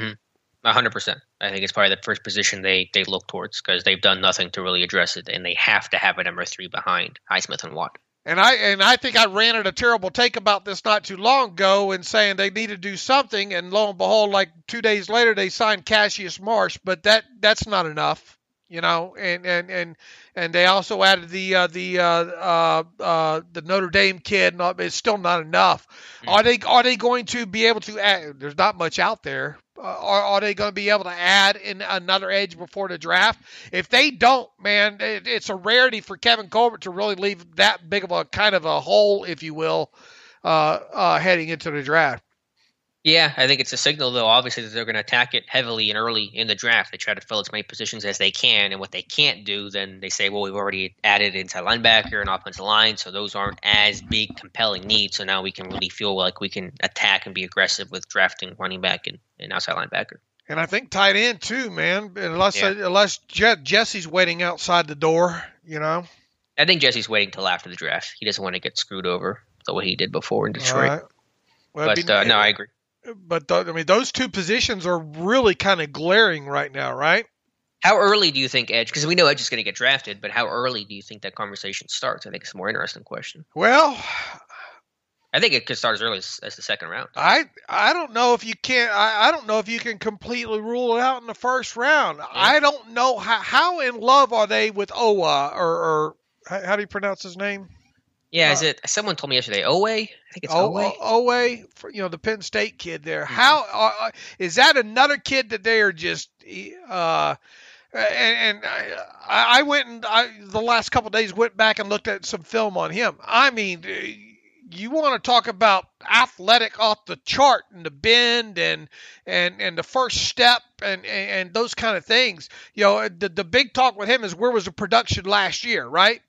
100%. I think it's probably the first position they look towards because they've done nothing to really address it, and they have to have a number 3 behind Highsmith and Watt. And I think I ran a terrible take about this not too long ago and saying they need to do something, and lo and behold, like 2 days later they signed Cassius Marsh, but that's not enough. And they also added the Notre Dame kid. It's still not enough. Are they going to be able to add? There's not much out there. Are they going to be able to add in another edge before the draft? If they don't, man, it's a rarity for Kevin Colbert to really leave that big of a kind of a hole, if you will, heading into the draft. Yeah, I think it's a signal, though, obviously, that they're going to attack it heavily and early in the draft. They try to fill as many positions as they can, and what they can't do, then they say, well, we've already added inside linebacker and offensive line, so those aren't as big, compelling needs, so now we can really feel like we can attack and be aggressive with drafting running back and outside linebacker. And I think tight end, too, man, unless Jesse's waiting outside the door, I think Jesse's waiting till after the draft. He doesn't want to get screwed over the way he did before in Detroit. Right. Well, but, no, I agree. But, those 2 positions are really kind of glaring right now, right? How early do you think Edge – because we know Edge is going to get drafted, but how early do you think that conversation starts? I think it's a more interesting question. Well – I think it could start as early as the second round. I don't know if you can – I don't know if you can completely rule it out in the first round. Yeah. I don't know how in love are they with Owa or how do you pronounce his name? Yeah, is it? Someone told me yesterday. Owe? I think it's Owe. Owe, the Penn State kid there. Mm-hmm. How is that another kid that they are just? I went and the last couple of days went back and looked at some film on him. I mean, you want to talk about athletic off the chart and the bend and the first step and those kind of things. The big talk with him is where was the production last year, right?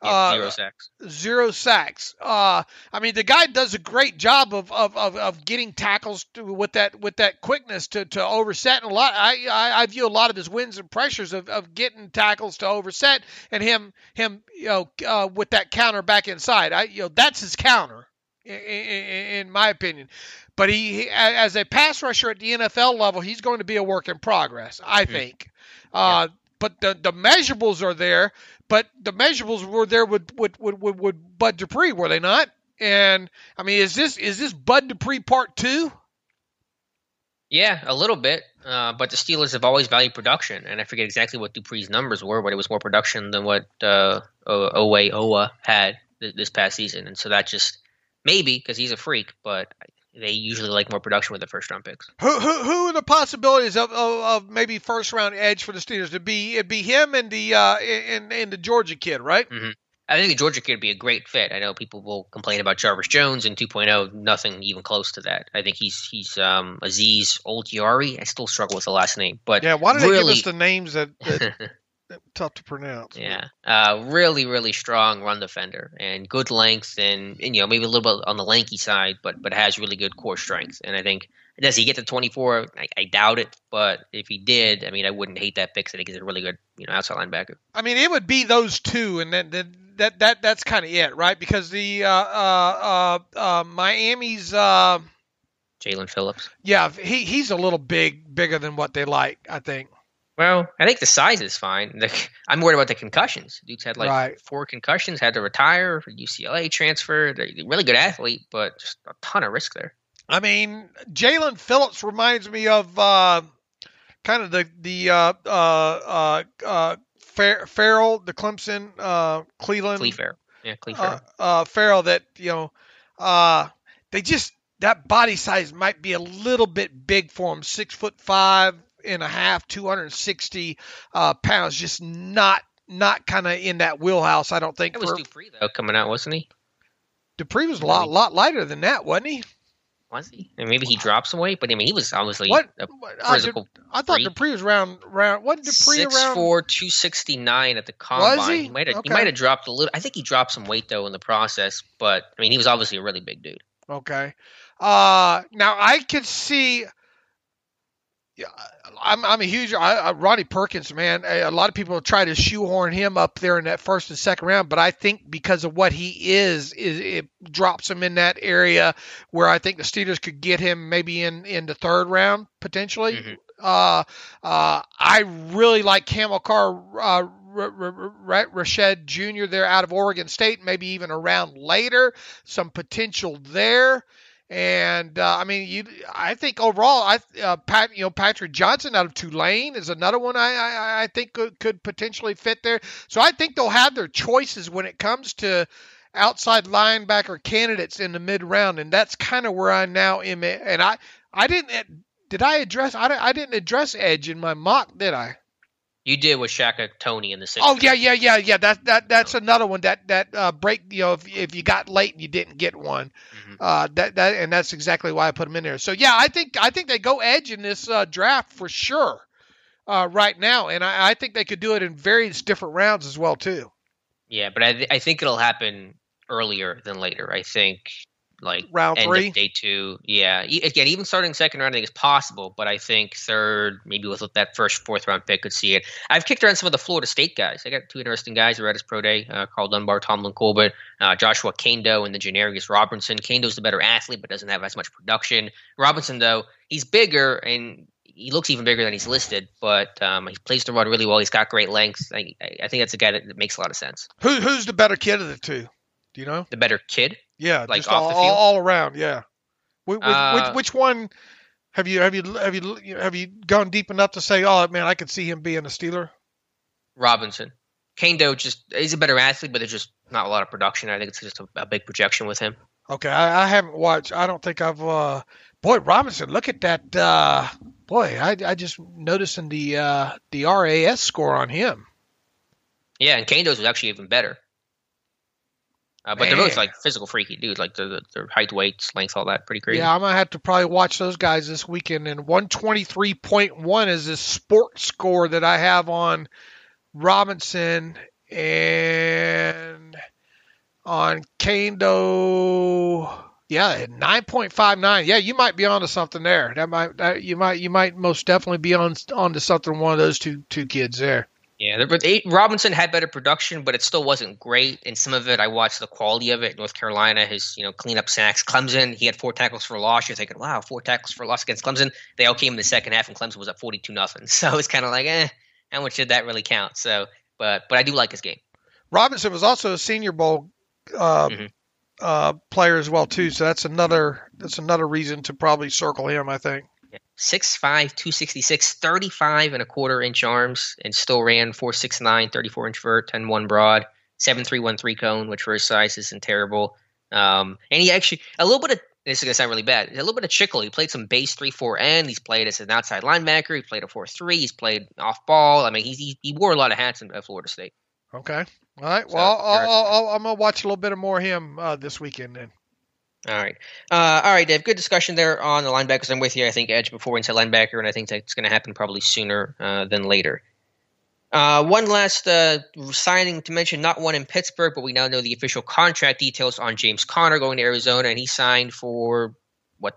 Yeah, 0 sacks. 0 sacks. The guy does a great job of getting tackles with that quickness to overset. And I view a lot of his wins and pressures of getting tackles to overset and him with that counter back inside. That's his counter in my opinion. But he, as a pass rusher at the NFL level, he's going to be a work in progress, I think. But the measurables are there. But the measurables were there with Bud Dupree, were they not? And I mean, is this Bud Dupree part 2? Yeah, a little bit. But the Steelers have always valued production, and I forget exactly what Dupree's numbers were, but it was more production than what Owa had this past season. And so that just maybe because he's a freak, but they usually like more production with the first round picks. Who are the possibilities of maybe first round edge for the Steelers? It'd be him and the Georgia kid, right? Mm-hmm. I think the Georgia kid would be a great fit. I know people will complain about Jarvis Jones in 2.0. Nothing even close to that. I think he's Aziz Oltiari. I still struggle with the last name, but yeah. Why do really, they give us the names that tough to pronounce? Yeah, really, really strong run defender and good length, and maybe a little bit on the lanky side, but has really good core strength. And I think does he get to 24? I doubt it, but if he did, I mean, I wouldn't hate that pick. I think he's a really good outside linebacker. I mean, it would be those two, and then that's kind of it, right? Because the Miami's Jalen Phillips. Yeah, he's a little bigger than what they like, I think. Well, I think the size is fine. I'm worried about the concussions. Dude's had 4 concussions, had to retire, UCLA transfer. They're a really good athlete, but just a ton of risk there. I mean, Jalen Phillips reminds me of kind of the Farrell, the Clemson, Cleveland. Clee Farrell. Yeah, Clee Farrell. Farrell that, they just, that body size might be a little bit big for him. 6'5.5", 260 pounds, just not kind of in that wheelhouse, I don't think. That was Dupree, though, coming out, wasn't he? Dupree was a lot lighter than that, wasn't he? Was he? And maybe he dropped some weight, but I mean, he was obviously a physical. I thought Dupree was around. Wasn't Dupree 6'4", around 269 at the combine? Was he? He might have dropped a little. I think he dropped some weight though in the process, but I mean, he was obviously a really big dude. Okay. Now I could see. I'm a huge Rodney Perkins, man. A lot of people try to shoehorn him up there in that first and second round, but I think because of what he is it drops him in that area where I think the Steelers could get him maybe in the third round potentially. Mm-hmm. I really like Hamilcar Rashed Jr. there out of Oregon State, maybe even a round later. Some potential there. And I think overall, Patrick Johnson out of Tulane is another one I think could potentially fit there. So I think they'll have their choices when it comes to outside linebacker candidates in the mid round, and that's kind of where I now am. And I didn't address edge in my mock, did I? You did with Shaka Toney in the 6th. Oh yeah. That's another one that break. If you got late and you didn't get one, mm-hmm. And that's exactly why I put him in there. So yeah, I think they go edge in this draft for sure right now, and I think they could do it in various different rounds as well too. Yeah, but I think it'll happen earlier than later. I think round end 3, of day 2. Yeah, again, even starting second round I think is possible, but I think third, maybe with that first 4th round pick, could see it. I've kicked around some of the Florida State guys. I got 2 interesting guys who are at his pro day: Carl Dunbar, Tomlin Colbert, Joshua Kendo, and the Janarius Robinson. Kendo's the better athlete, but doesn't have as much production. Robinson, though, he's bigger and he looks even bigger than he's listed, but he plays the run really well. He's got great length. I think that's a guy that makes a lot of sense. Who's the better kid of the two? Do you know? The better kid? Yeah, like just off the field? all around. Yeah. Which one have you gone deep enough to say, oh man, I could see him being a Steeler? Robinson. Kendo he's a better athlete, but there's just not a lot of production. I think it's just a big projection with him. Okay, I haven't watched. I don't think I've. Boy, Robinson, look at that. I just noticing the RAS score on him. Yeah, and Kendo's was actually even better. But they're both physical freaky dudes. Their height, weights, length, all that, pretty crazy. Yeah, I'm gonna have to probably watch those guys this weekend. And 123.1 is the sports score that I have on Robinson, and on Kendo, yeah, 9.59. Yeah, you might be onto something there. You might most definitely be onto something. One of those two kids there. Yeah, Robinson had better production, but it still wasn't great. And some of it, I watched the quality of it. North Carolina, his cleanup sacks. Clemson, he had 4 tackles for loss. You're thinking, wow, 4 tackles for loss against Clemson. They all came in the second half, and Clemson was up 42-0. So it's kind of like, how much did that really count? So, but I do like his game. Robinson was also a Senior Bowl player as well too. So that's another reason to probably circle him, I think. 6'5", 266, 35 and a quarter inch arms, and still ran 4.69, 34-inch vert, 10.1 broad, 7.313 cone, which for his size isn't terrible. And he actually a little bit of this is gonna sound really bad. A little bit of chickle. He played some base 3-4 end. He's played as an outside linebacker. He played a 4-3. He's played off ball. I mean, he wore a lot of hats at Florida State. Okay. All right. Well, I'm gonna watch a little bit more of him this weekend then. All right, Dave. Good discussion there on the linebackers. I'm with you. I think edge before inside linebacker, and I think that's going to happen probably sooner than later. One last signing to mention, not one in Pittsburgh, but we now know the official contract details on James Conner going to Arizona, and he signed for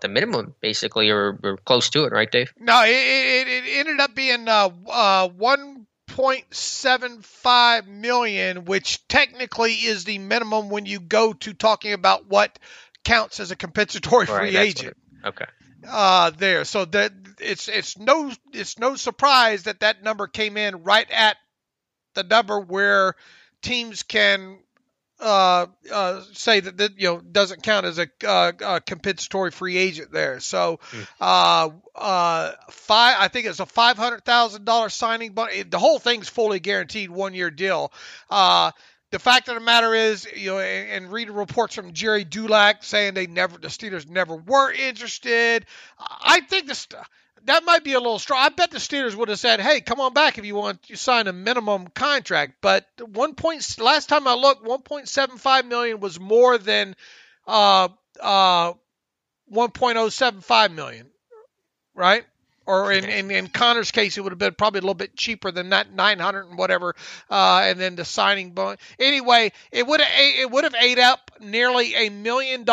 the minimum, basically, or close to it, right, Dave? No, it ended up being $1.75 million, which technically is the minimum when you go to talking about what counts as a compensatory free agent. Okay. There. So that it's no surprise that number came in right at the number where teams can say that doesn't count as a compensatory free agent there. So I think it's a $500,000 signing bonus. The whole thing's fully guaranteed 1-year deal. The fact of the matter is, and reading reports from Jerry Dulac saying the Steelers never were interested. I think that might be a little strong. I bet the Steelers would have said, "Hey, come on back if you want to sign a minimum contract." But last time I looked, $1.75 million was more than $1.075 million, right? Or in Connor's case, it would have been probably a little bit cheaper than that, 900 and whatever, and then the signing bonus. Anyway, it would have ate up nearly $1 million.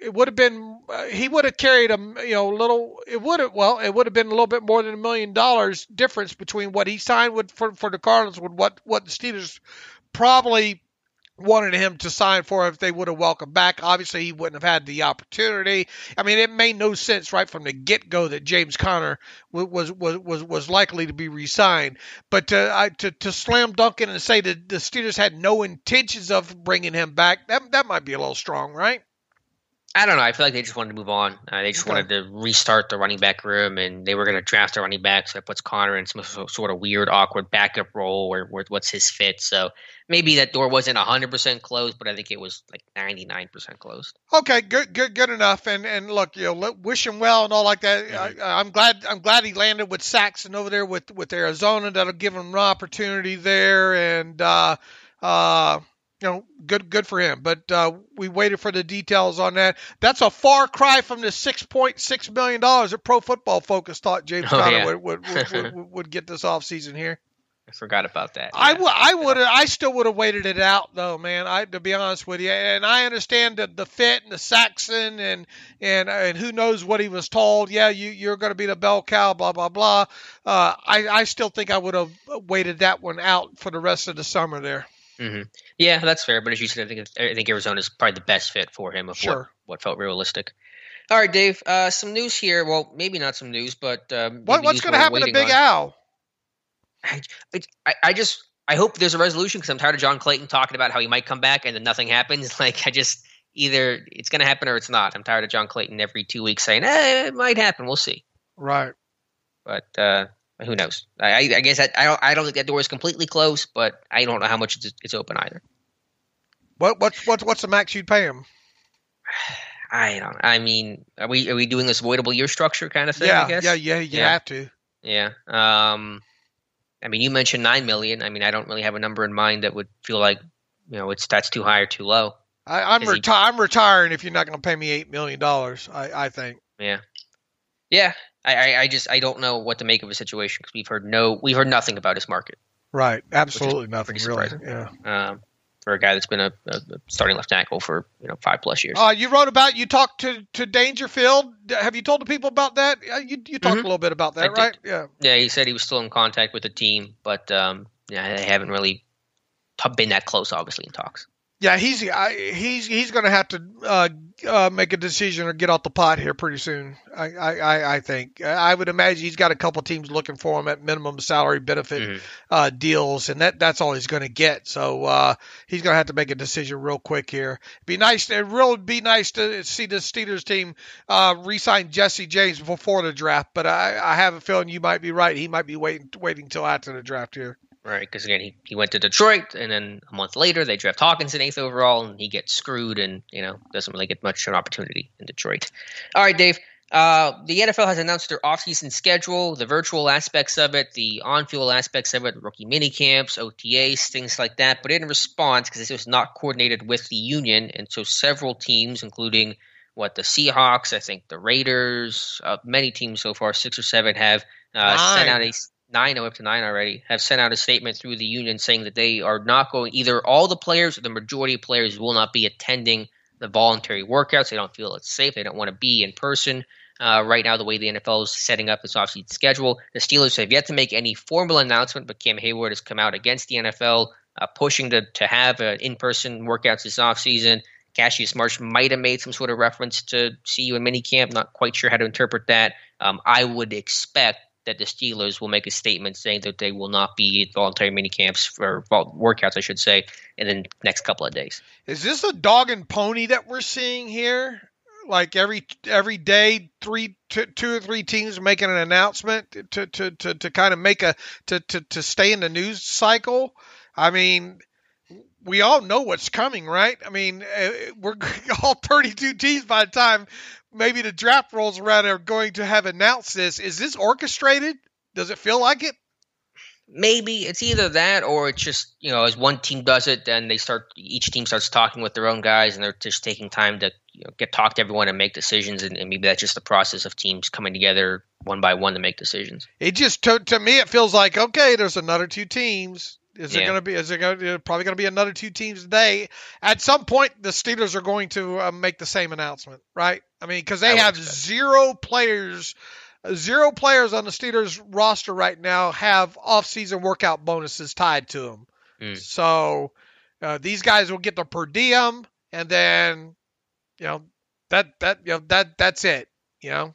It would have been he would have carried little. It would have been a little bit more than $1 million difference between what he signed for the Cardinals with what the Steelers probably wanted him to sign for if they would have welcomed back. Obviously, he wouldn't have had the opportunity. I mean, it made no sense right from the get-go that James Conner was likely to be re-signed. But to slam dunk it and say that the Steelers had no intentions of bringing him back, that might be a little strong, right? I don't know. I feel like they just wanted to move on. They just wanted to restart the running back room, and they were going to draft a running back, so that puts Conner in some sort of weird, awkward backup role where what's his fit. So maybe that door wasn't 100% closed, but I think it was like 99% closed. Okay, good enough. And look, wish him well and all like that. Mm-hmm. I'm glad he landed with Saxon over there with Arizona. That'll give him an opportunity there, and good for him. But we waited for the details on that. That's a far cry from the $6.6 million that Pro Football Focus thought James Conner would get this offseason here. I forgot about that. Yeah. I still would have waited it out though, man. To be honest with you, and I understand the fit and the Saxon and who knows what he was told. Yeah, you're going to be the bell cow, blah blah blah. I still think I would have waited that one out for the rest of the summer there. Mm-hmm. Yeah, that's fair. But as you said, I think Arizona is probably the best fit for him of what felt realistic. All right, Dave. Some news here. Well, maybe not some news, but what's going to happen to Big Al? I hope there's a resolution because I'm tired of John Clayton talking about how he might come back and then nothing happens. Like either it's going to happen or it's not. I'm tired of John Clayton every 2 weeks saying, it might happen. We'll see. Right. But who knows? I guess I don't think that door is completely closed, but I don't know how much it's open either. What's the max you'd pay him? I don't. I mean, are we doing this avoidable year structure kind of thing? Yeah, I guess? You have to. Yeah. I mean, you mentioned $9 million. I mean, I don't really have a number in mind that would feel like that's too high or too low. I'm retiring if you're not going to pay me $8 million. I think. Yeah. Yeah. I don't know what to make of a situation because we've heard nothing about his market. Right. Absolutely nothing. Really. Yeah. For a guy that's been a starting left tackle for 5+ years. You talked to Dangerfield. Have you told the people about that? You talked a little bit about that, right? Yeah. Yeah. He said he was still in contact with the team, but they haven't really been that close, obviously, in talks. Yeah, he's going to have to make a decision or get off the pot here pretty soon. I think. I would imagine he's got a couple teams looking for him at minimum salary benefit deals, and that's all he's going to get. So he's going to have to make a decision real quick here. It really be nice to see the Steelers team re-sign Jesse James before the draft, but I have a feeling you might be right. He might be waiting till after the draft here. Right, because again, he went to Detroit, and then a month later they draft Hawkins in 8th overall, and he gets screwed, and doesn't really get much of an opportunity in Detroit. All right, Dave. The NFL has announced their offseason schedule, the virtual aspects of it, the on-field aspects of it, rookie minicamps, OTAs, things like that. But in response, because this was not coordinated with the union, and so several teams, including the Seahawks, I think the Raiders, many teams so far, 6 or 7, have sent out a 9, up to 9 already, have sent out a statement through the union saying that they are not going, either all the players or the majority of players will not be attending the voluntary workouts. They don't feel it's safe. They don't want to be in person right now the way the NFL is setting up its offseason schedule. The Steelers have yet to make any formal announcement, but Cam Hayward has come out against the NFL, pushing to have in-person workouts this offseason. Cassius Marsh might have made some sort of reference to see you in minicamp. Not quite sure how to interpret that. I would expect that the Steelers will make a statement saying that they will not be at voluntary minicamps or workouts, I should say, in the next couple of days. Is this a dog and pony that we're seeing here? Like every day, 2 or 3 teams making an announcement to kind of make to stay in the news cycle. I mean, we all know what's coming, right? I mean, we're all 32 teams by the time maybe the draft rolls around are going to have announced this. Is this orchestrated? Does it feel like it? Maybe it's either that or it's just, as one team does it, then each team starts talking with their own guys and they're just taking time to talk to everyone and make decisions. And maybe that's just the process of teams coming together one by one to make decisions. It just, to me, it feels like, okay, there's another 2 teams. Is there probably going to be another 2 teams today? At some point, the Steelers are going to make the same announcement, right? I mean, because they have 0 players on the Steelers roster right now have off-season workout bonuses tied to them. So these guys will get the per diem, and then that's it. All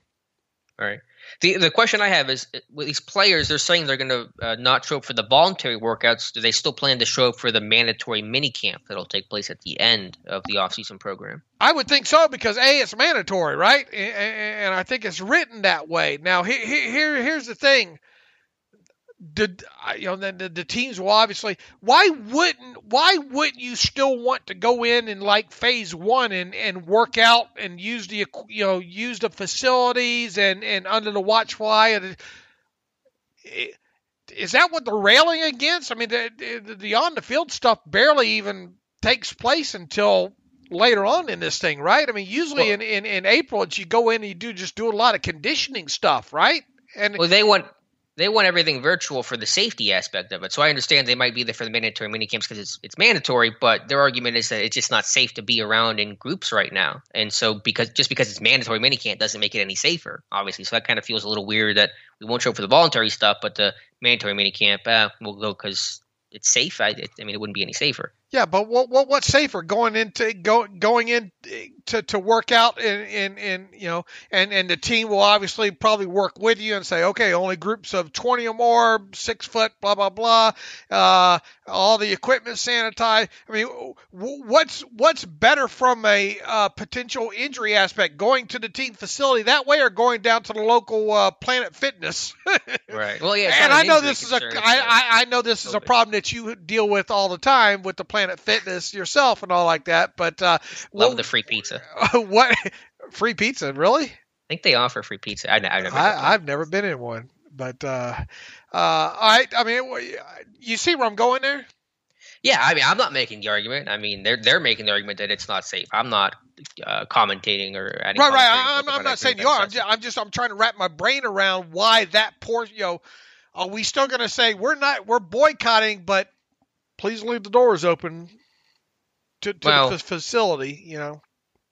right. The question I have is, with these players, they're saying they're going to not show up for the voluntary workouts. Do they still plan to show up for the mandatory minicamp that'll take place at the end of the offseason program? I would think so because, A, it's mandatory, right? And I think it's written that way. Now, here's the thing. The teams will obviously. Why wouldn't you still want to go in like phase 1 and work out and use the facilities and under the watchful eye? Is that what they're railing against? I mean, the on the field stuff barely even takes place until later on in this thing, right? I mean, usually in April, you go in and you do a lot of conditioning stuff, right? And they want everything virtual for the safety aspect of it. So I understand they might be there for the mandatory minicamps because it's mandatory, but their argument is that it's just not safe to be around in groups right now. And so because it's mandatory minicamp doesn't make it any safer, obviously. So that kind of feels a little weird that we won't show up for the voluntary stuff, but the mandatory minicamp, we'll go because it's safe. I mean, it wouldn't be any safer. Yeah, but what's safer going in to work out and the team will obviously probably work with you and say, okay, only groups of 20 or more, 6 foot, blah blah blah, all the equipment sanitized. I mean, what's better from a potential injury aspect, going to the team facility that way or going down to the local Planet Fitness? Right. Well, yeah. And I know this is I know this is a problem that you deal with all the time with the Planet Fitness yourself and all like that, but love the free pizza. What free pizza? Really? I think they offer free pizza. I've never been in one, but I mean, you see where I'm going there? Yeah, I mean, I'm not making the argument. I mean, they're making the argument that it's not safe. I'm not commentating or adding. Right. I'm not saying you are. I'm trying to wrap my brain around why that portion. Are we still going to say we're boycotting, but please leave the doors open to the facility,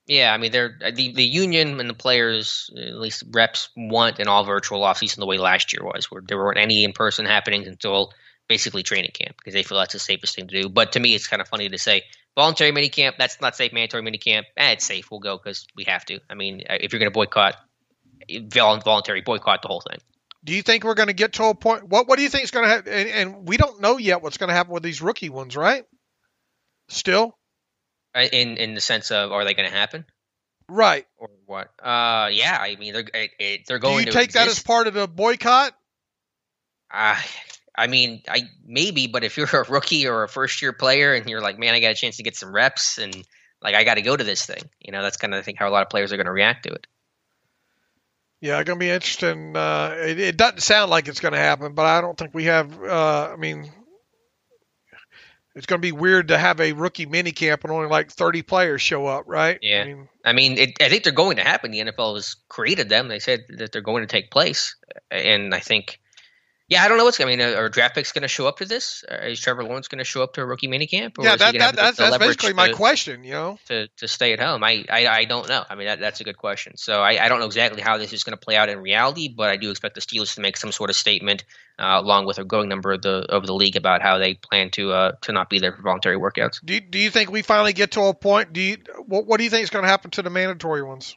Yeah, I mean, the union and the players, at least reps, want an all virtual offseason the way last year was, where there weren't any in person happenings until basically training camp because they feel that's the safest thing to do. But to me, it's kind of funny to say voluntary minicamp, that's not safe. Mandatory minicamp, it's safe. We'll go because we have to. I mean, if you're going to boycott, voluntary boycott the whole thing. Do you think we're going to get to a point? What do you think is going to happen? And we don't know yet what's going to happen with these rookie ones, right? Still? In the sense of, are they going to happen? Right. Or what? Yeah, I mean, they're going to Do you take that as part of the boycott? I mean, maybe, but if you're a rookie or a first-year player and you're like, man, I got a chance to get some reps and, like, I got to go to this thing. That's kind of, I think, how a lot of players are going to react to it. Yeah, it's going to be interesting. It doesn't sound like it's going to happen, but I don't think we have it's going to be weird to have a rookie minicamp and only like 30 players show up, right? Yeah. I think they're going to happen. The NFL has created them. They said that they're going to take place. And I think, I don't know what's going to, are draft picks going to show up to this? Is Trevor Lawrence going to show up to a rookie minicamp? Or that's basically my question, To stay at home. I don't know. I mean, that's a good question. So I don't know exactly how this is going to play out in reality, but I do expect the Steelers to make some sort of statement along with a growing number of the league about how they plan to not be there for voluntary workouts. Do you think we finally get to a point? What do you think is going to happen to the mandatory ones?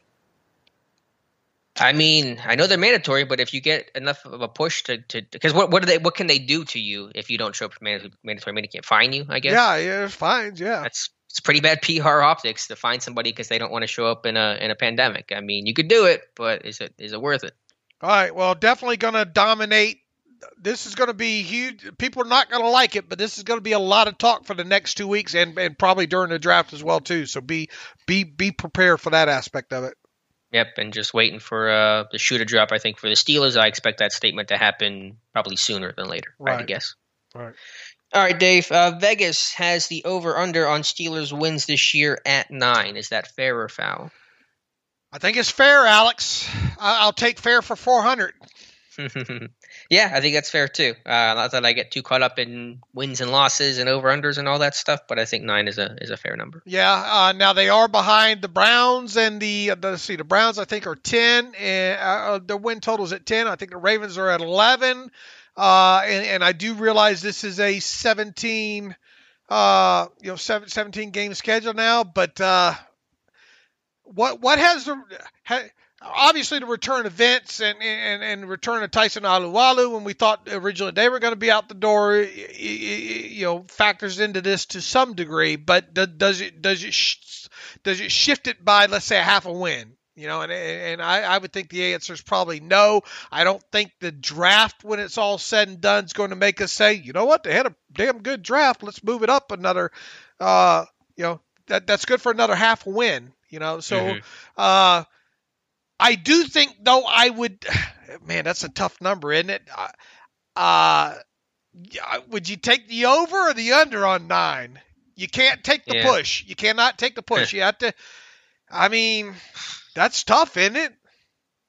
I mean, I know they're mandatory, but if you get enough of a push to because what can they do to you if you don't show up for mandatory minicamp? Fine you, I guess. Yeah, it's fines. Yeah, it's pretty bad PR optics to fine somebody because they don't want to show up in a pandemic. I mean, you could do it, but is it worth it? All right, well, definitely going to dominate. This is going to be huge. People are not going to like it, but this is going to be a lot of talk for the next 2 weeks and probably during the draft as well too. So be prepared for that aspect of it. Yep, and just waiting for the shoe to drop. I think for the Steelers, I expect that statement to happen probably sooner than later. Right. I guess. Right. All right, Dave. Vegas has the over/under on Steelers wins this year at 9. Is that fair or foul? I think it's fair, Alex. I'll take fair for 400. Yeah, I think that's fair too. Not that I get too caught up in wins and losses and over/unders and all that stuff, but I think 9 is a fair number. Yeah. Now they are behind the Browns and the Browns I think are 10 and the win total is at 10. I think the Ravens are at 11. And I do realize this is a 17 game schedule now, but what has obviously the return of Vince and return of Tyson Alualu when we thought originally they were going to be out the door, factors into this to some degree. But does it shift it by, let's say, a half a win? And I would think the answer is probably no. I don't think the draft, when it's all said and done, is going to make us say, you know what, they had a damn good draft. Let's move it up another. That's good for another half a win. So. I do think, though, I would – man, that's a tough number, isn't it? Would you take the over or the under on 9? You can't take the push. You cannot take the push. You have to – I mean, that's tough, isn't it?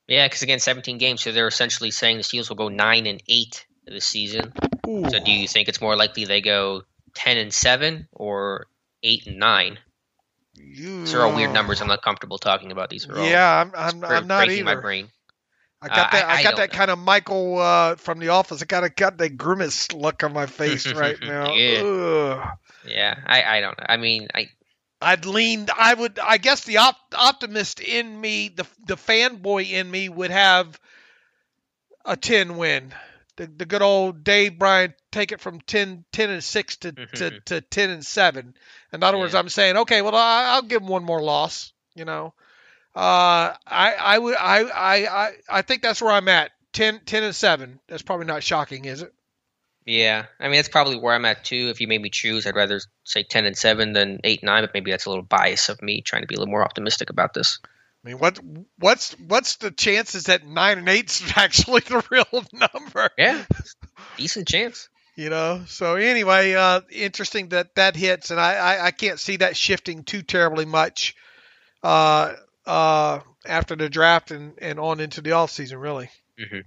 Yeah, because, again, 17 games, so they're essentially saying the Steelers will go 9-8 this season. Ooh. So do you think it's more likely they go 10-7 or 8-9? These are all weird numbers. I'm not comfortable talking about these. I'm not breaking either. My brain. I got that kind of Michael from The Office. I got that grimace look on my face right now. Yeah, I don't know. I mean, I guess the optimist in me, the fanboy in me, would have a 10 win. The good old Dave Bryan take it from 10-6 to 10-7. In other words, I'm saying, okay, well, I'll give him one more loss. I think that's where I'm at. 10-7. That's probably not shocking, is it? Yeah, I mean that's probably where I'm at too. If you made me choose, I'd rather say 10-7 than 8-9. But maybe that's a little bias of me trying to be a little more optimistic about this. I mean, what's the chances that 9-8 is actually the real number? Yeah, decent chance. So anyway, interesting that hits, and I can't see that shifting too terribly much after the draft and on into the offseason, really. Mm-hmm.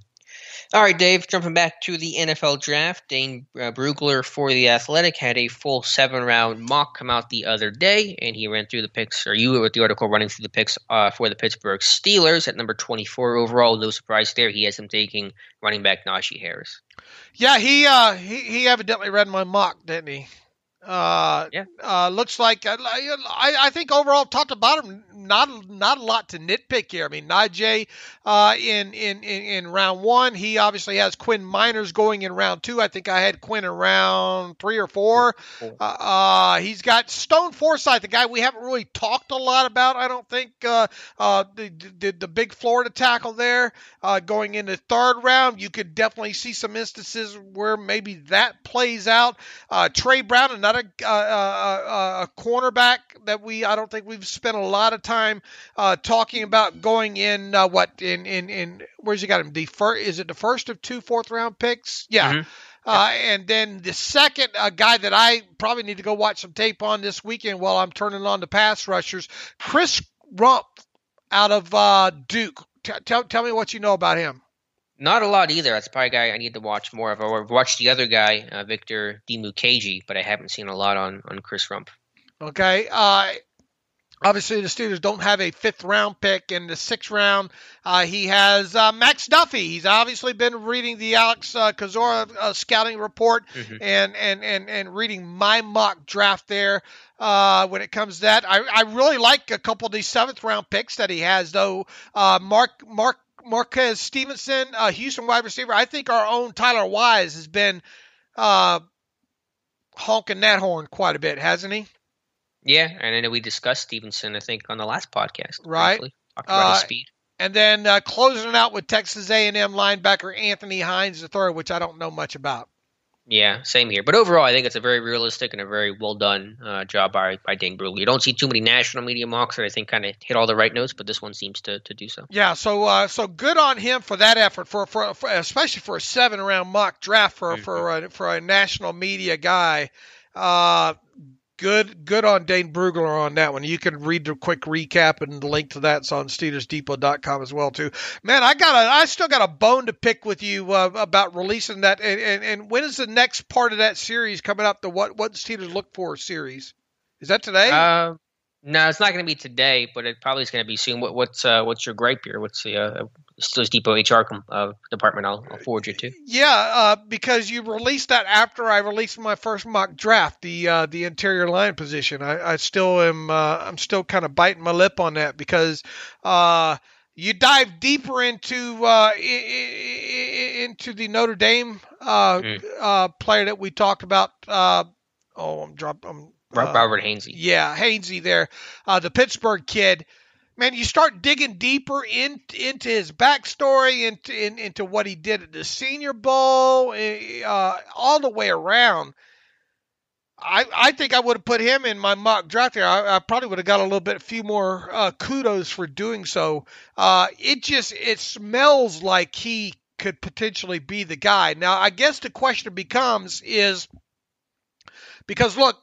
All right, Dave, jumping back to the NFL draft, Dane Brugler for The Athletic had a full 7-round mock come out the other day, and he ran through the picks, or you were with the article running through the picks for the Pittsburgh Steelers at number 24 overall. No surprise there. He has him taking running back Najee Harris. Yeah, he evidently read my mock, didn't he? Looks like I think overall, top to bottom, not a lot to nitpick here. I mean, Najee in round 1, he obviously has Quinn Miners going in round 2. I think I had Quinn in round 3 or 4. He's got Stone Forsythe, the guy we haven't really talked a lot about. I don't think the big Florida tackle there going into 3rd round. You could definitely see some instances where maybe that plays out. Trey Brown, another a cornerback that I don't think we've spent a lot of time talking about, going in in where's he got him? Is it the first of 2 4th-round picks? Yeah. Mm-hmm. And then the second guy that I probably need to go watch some tape on this weekend while I'm turning on the pass rushers, Chris Romp out of Duke. Tell me what you know about him. Not a lot either. That's probably a guy I need to watch more of. I've watched the other guy, Victor Dimukeji, but I haven't seen a lot on Chris Rump. Okay. Obviously, the Steelers don't have a 5th-round pick. In the 6th round, he has Max Duffy. He's obviously been reading the Alex Kozora scouting report and reading my mock draft there. When it comes to that, I really like a couple of these 7th-round picks that he has, though. Marquez Stevenson, Houston wide receiver. I think our own Tyler Wise has been honking that horn quite a bit, hasn't he? Yeah, and I know we discussed Stevenson, I think, on the last podcast. Right. Talked about his speed. And then closing it out with Texas A&M linebacker Anthony Hines III, which I don't know much about. Yeah, same here. But overall, I think it's a very realistic and a very well done job by Dane Brugler. You don't see too many national media mocks that I think kind of hit all the right notes, but this one seems to do so. Yeah, so good on him for that effort, for especially for a 7-round mock draft for a national media guy. Good on Dane Brugler on that one. You can read the quick recap, and the link to that's on SteelersDepot.com as well too. Man, I still got a bone to pick with you about releasing that. And when is the next part of that series coming up? The what Steelers look for series? Is that today? No, it's not going to be today, but it probably is going to be soon. What's your gripe here? What's the Steelers Depot HR department? I'll forward you to. Yeah, because you released that after I released my first mock draft, the interior line position. I still am. I'm still kind of biting my lip on that because you dive deeper into the Notre Dame player that we talked about. Robert Hainsey. Yeah, Hainsey there. The Pittsburgh kid. Man, you start digging deeper into his backstory, into what he did at the Senior Bowl, all the way around. I think I would have put him in my mock draft here. I probably would have got a few more kudos for doing so. It smells like he could potentially be the guy. Now, I guess the question becomes is, because look,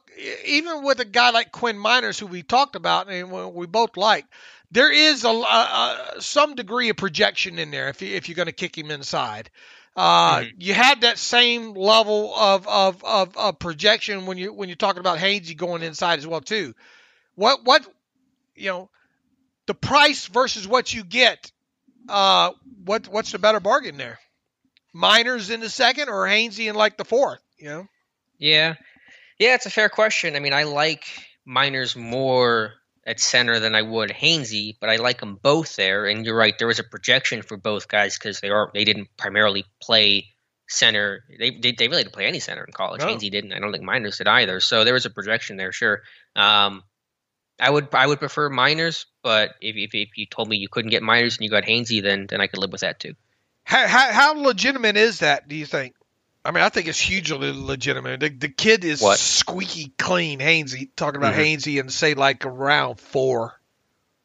even with a guy like Quinn Miners, who we talked about and we both like, there is some degree of projection in there if you're going to kick him inside. You had that same level of projection when you're talking about Hainsey going inside as well too. What the price versus what you get? What's the better bargain there? Miners in the 2nd or Hainsey in like the 4th? Yeah, it's a fair question. I mean, I like Miners more at center than I would Hainsey, but I like them both there. And you're right, there was a projection for both guys because they didn't primarily play center. They really didn't play any center in college. No. Hainsey didn't. I don't think Miners did either. So there was a projection there, sure. I would prefer Miners, but if you told me you couldn't get Miners and you got Hainsey, then I could live with that too. How legitimate is that, do you think? I mean, I think it's hugely legitimate. The kid is squeaky clean, Hainsey, talking about Hainsey and say like around 4.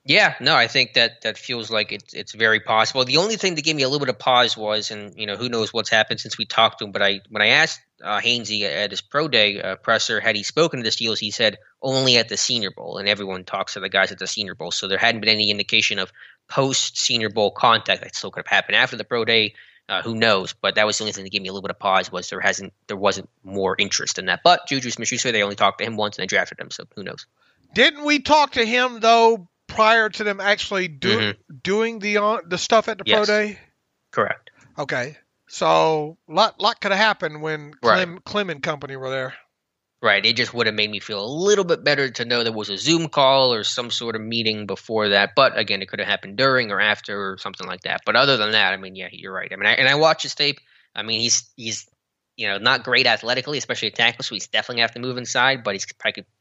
Yeah, no, I think that feels like it's very possible. The only thing that gave me a little bit of pause was, and who knows what's happened since we talked to him, but when I asked Hainsey at his pro day presser, had he spoken to the Steelers, he said only at the Senior Bowl, and everyone talks to the guys at the Senior Bowl, so there hadn't been any indication of post-Senior Bowl contact. That still could have happened after the pro day. Who knows? But that was the only thing that gave me a little bit of pause, was there wasn't more interest in that. But Juju Smith-Schuster, they only talked to him once and they drafted him, so who knows? Didn't we talk to him though prior to them actually doing the stuff at the pro day? Correct. Okay, so lot could have happened when Clem and company were there. Right. It just would have made me feel a little bit better to know there was a Zoom call or some sort of meeting before that. But again, it could have happened during or after or something like that. But other than that, I mean, yeah, you're right. I mean, I watched his tape. I mean, he's not great athletically, especially at tackle, so he's definitely going to have to move inside. But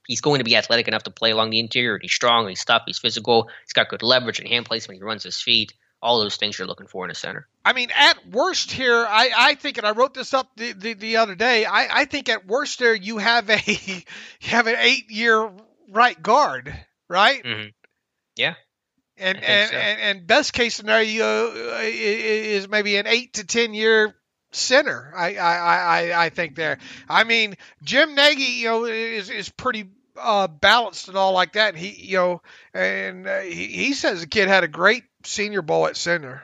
he's going to be athletic enough to play along the interior. He's strong. He's tough. He's physical. He's got good leverage and hand placement. He runs his feet. All those things you're looking for in a center. I mean, at worst here, I think, and I wrote this up the other day. I think at worst there you have an 8-year right guard, right? Mm-hmm. Yeah. And best case scenario is maybe an 8 to 10 year center. I think there. I mean, Jim Nagy, is pretty balanced and all like that. He says the kid had a great Senior Bowl at center.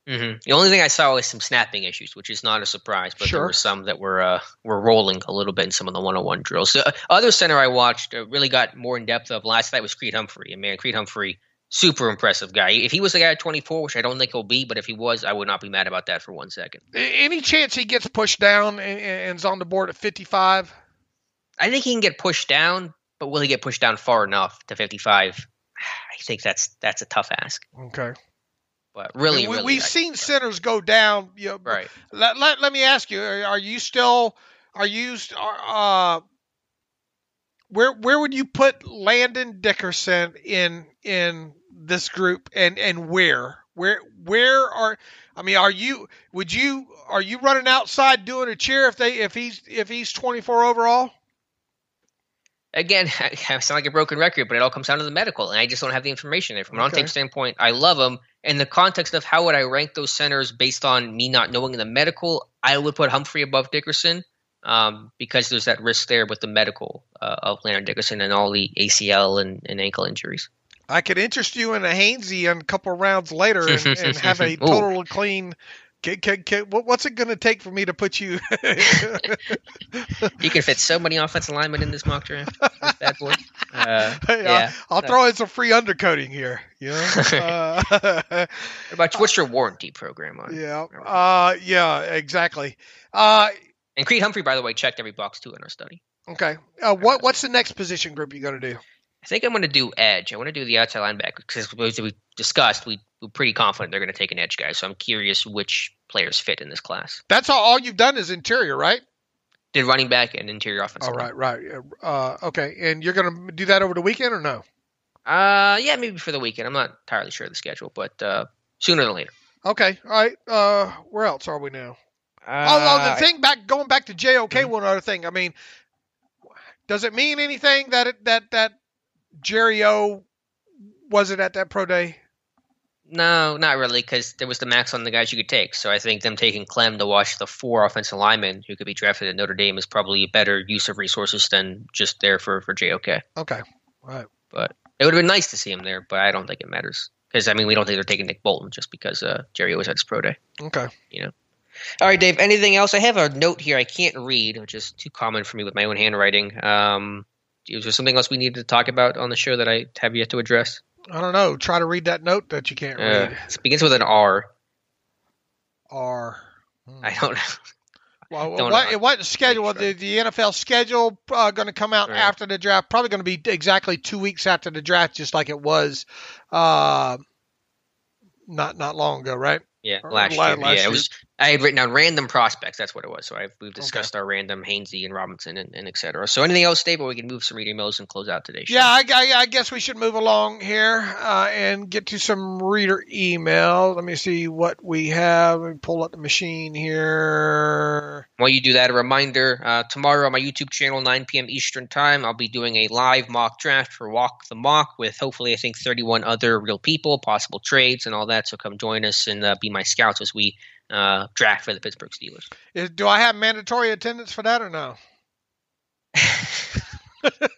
Mm-hmm. The only thing I saw was some snapping issues, which is not a surprise, but there were some that were rolling a little bit in some of the one-on-one drills. The other center I watched really got more in depth of last night was Creed Humphrey. And man, Creed Humphrey, super impressive guy. If he was the guy at 24, which I don't think he'll be, but if he was, I would not be mad about that for 1 second. Any chance he gets pushed down and is on the board at 55? I think he can get pushed down, but will he get pushed down far enough to 55? I think that's a tough ask. Okay. But really, we've seen centers go down. Right. Let me ask you: where would you put Landon Dickerson in this group, and where are you running outside doing a cheer if he's 24 overall? Again, I sound like a broken record, but it all comes down to the medical, and I just don't have the information. From an on-tape standpoint, I love him. In the context of how would I rank those centers based on me not knowing the medical, I would put Humphrey above Dickerson because there's that risk there with the medical of Landon Dickerson and all the ACL and ankle injuries. I could interest you in a Hainsey a couple of rounds later and have a total clean. What's it going to take for me to put you? You can fit so many offensive linemen in this mock draft. This bad boy. I'll throw in some free undercoating here. What's your warranty program on? Yeah, exactly. And Creed Humphrey, by the way, checked every box too in our study. Okay. What's the next position group you're going to do? I think I'm going to do edge. I want to do the outside linebacker because as we discussed, we're pretty confident they're going to take an edge guy. So I'm curious which players fit in this class. That's all you've done is interior, right? Did running back and interior offensive. Oh, right. Okay. And you're going to do that over the weekend or no? Yeah, maybe for the weekend. I'm not entirely sure of the schedule, but sooner than later. Okay. All right. Where else are we now? Going back to JOK, mm-hmm. One other thing. I mean, does it mean anything that Jerry O wasn't at that pro day? No, not really, because there was the max on the guys you could take. So I think them taking Clem to watch the 4 offensive linemen who could be drafted at Notre Dame is probably a better use of resources than just there for JOK. Okay. All right. But it would have been nice to see him there, but I don't think it matters. Because, we don't think they're taking Nick Bolton just because Jerry O was at his pro day. Okay. All right, Dave, anything else? I have a note here I can't read, which is too common for me with my own handwriting. Is there something else we need to talk about on the show that I have yet to address? I don't know. Try to read that note that you can't read. It begins with an R. R. I don't know. Well, what schedule? The NFL schedule going to come out after the draft? Probably going to be exactly 2 weeks after the draft, just like it was not long ago, right? Yeah, last year. It was. I had written down random prospects. That's what it was. So we've discussed our random Hainsey and Robinson and et cetera. So anything else, Dave, or we can move some reader emails and close out today's show? Yeah, I guess we should move along here and get to some reader email. Let me see what we have. Let me pull up the machine here. While you do that, a reminder, tomorrow on my YouTube channel, 9 p.m. Eastern Time, I'll be doing a live mock draft for Walk the Mock with hopefully, I think, 31 other real people, possible trades and all that. So come join us and be my scouts as we draft for the Pittsburgh Steelers. Do I have mandatory attendance for that or no?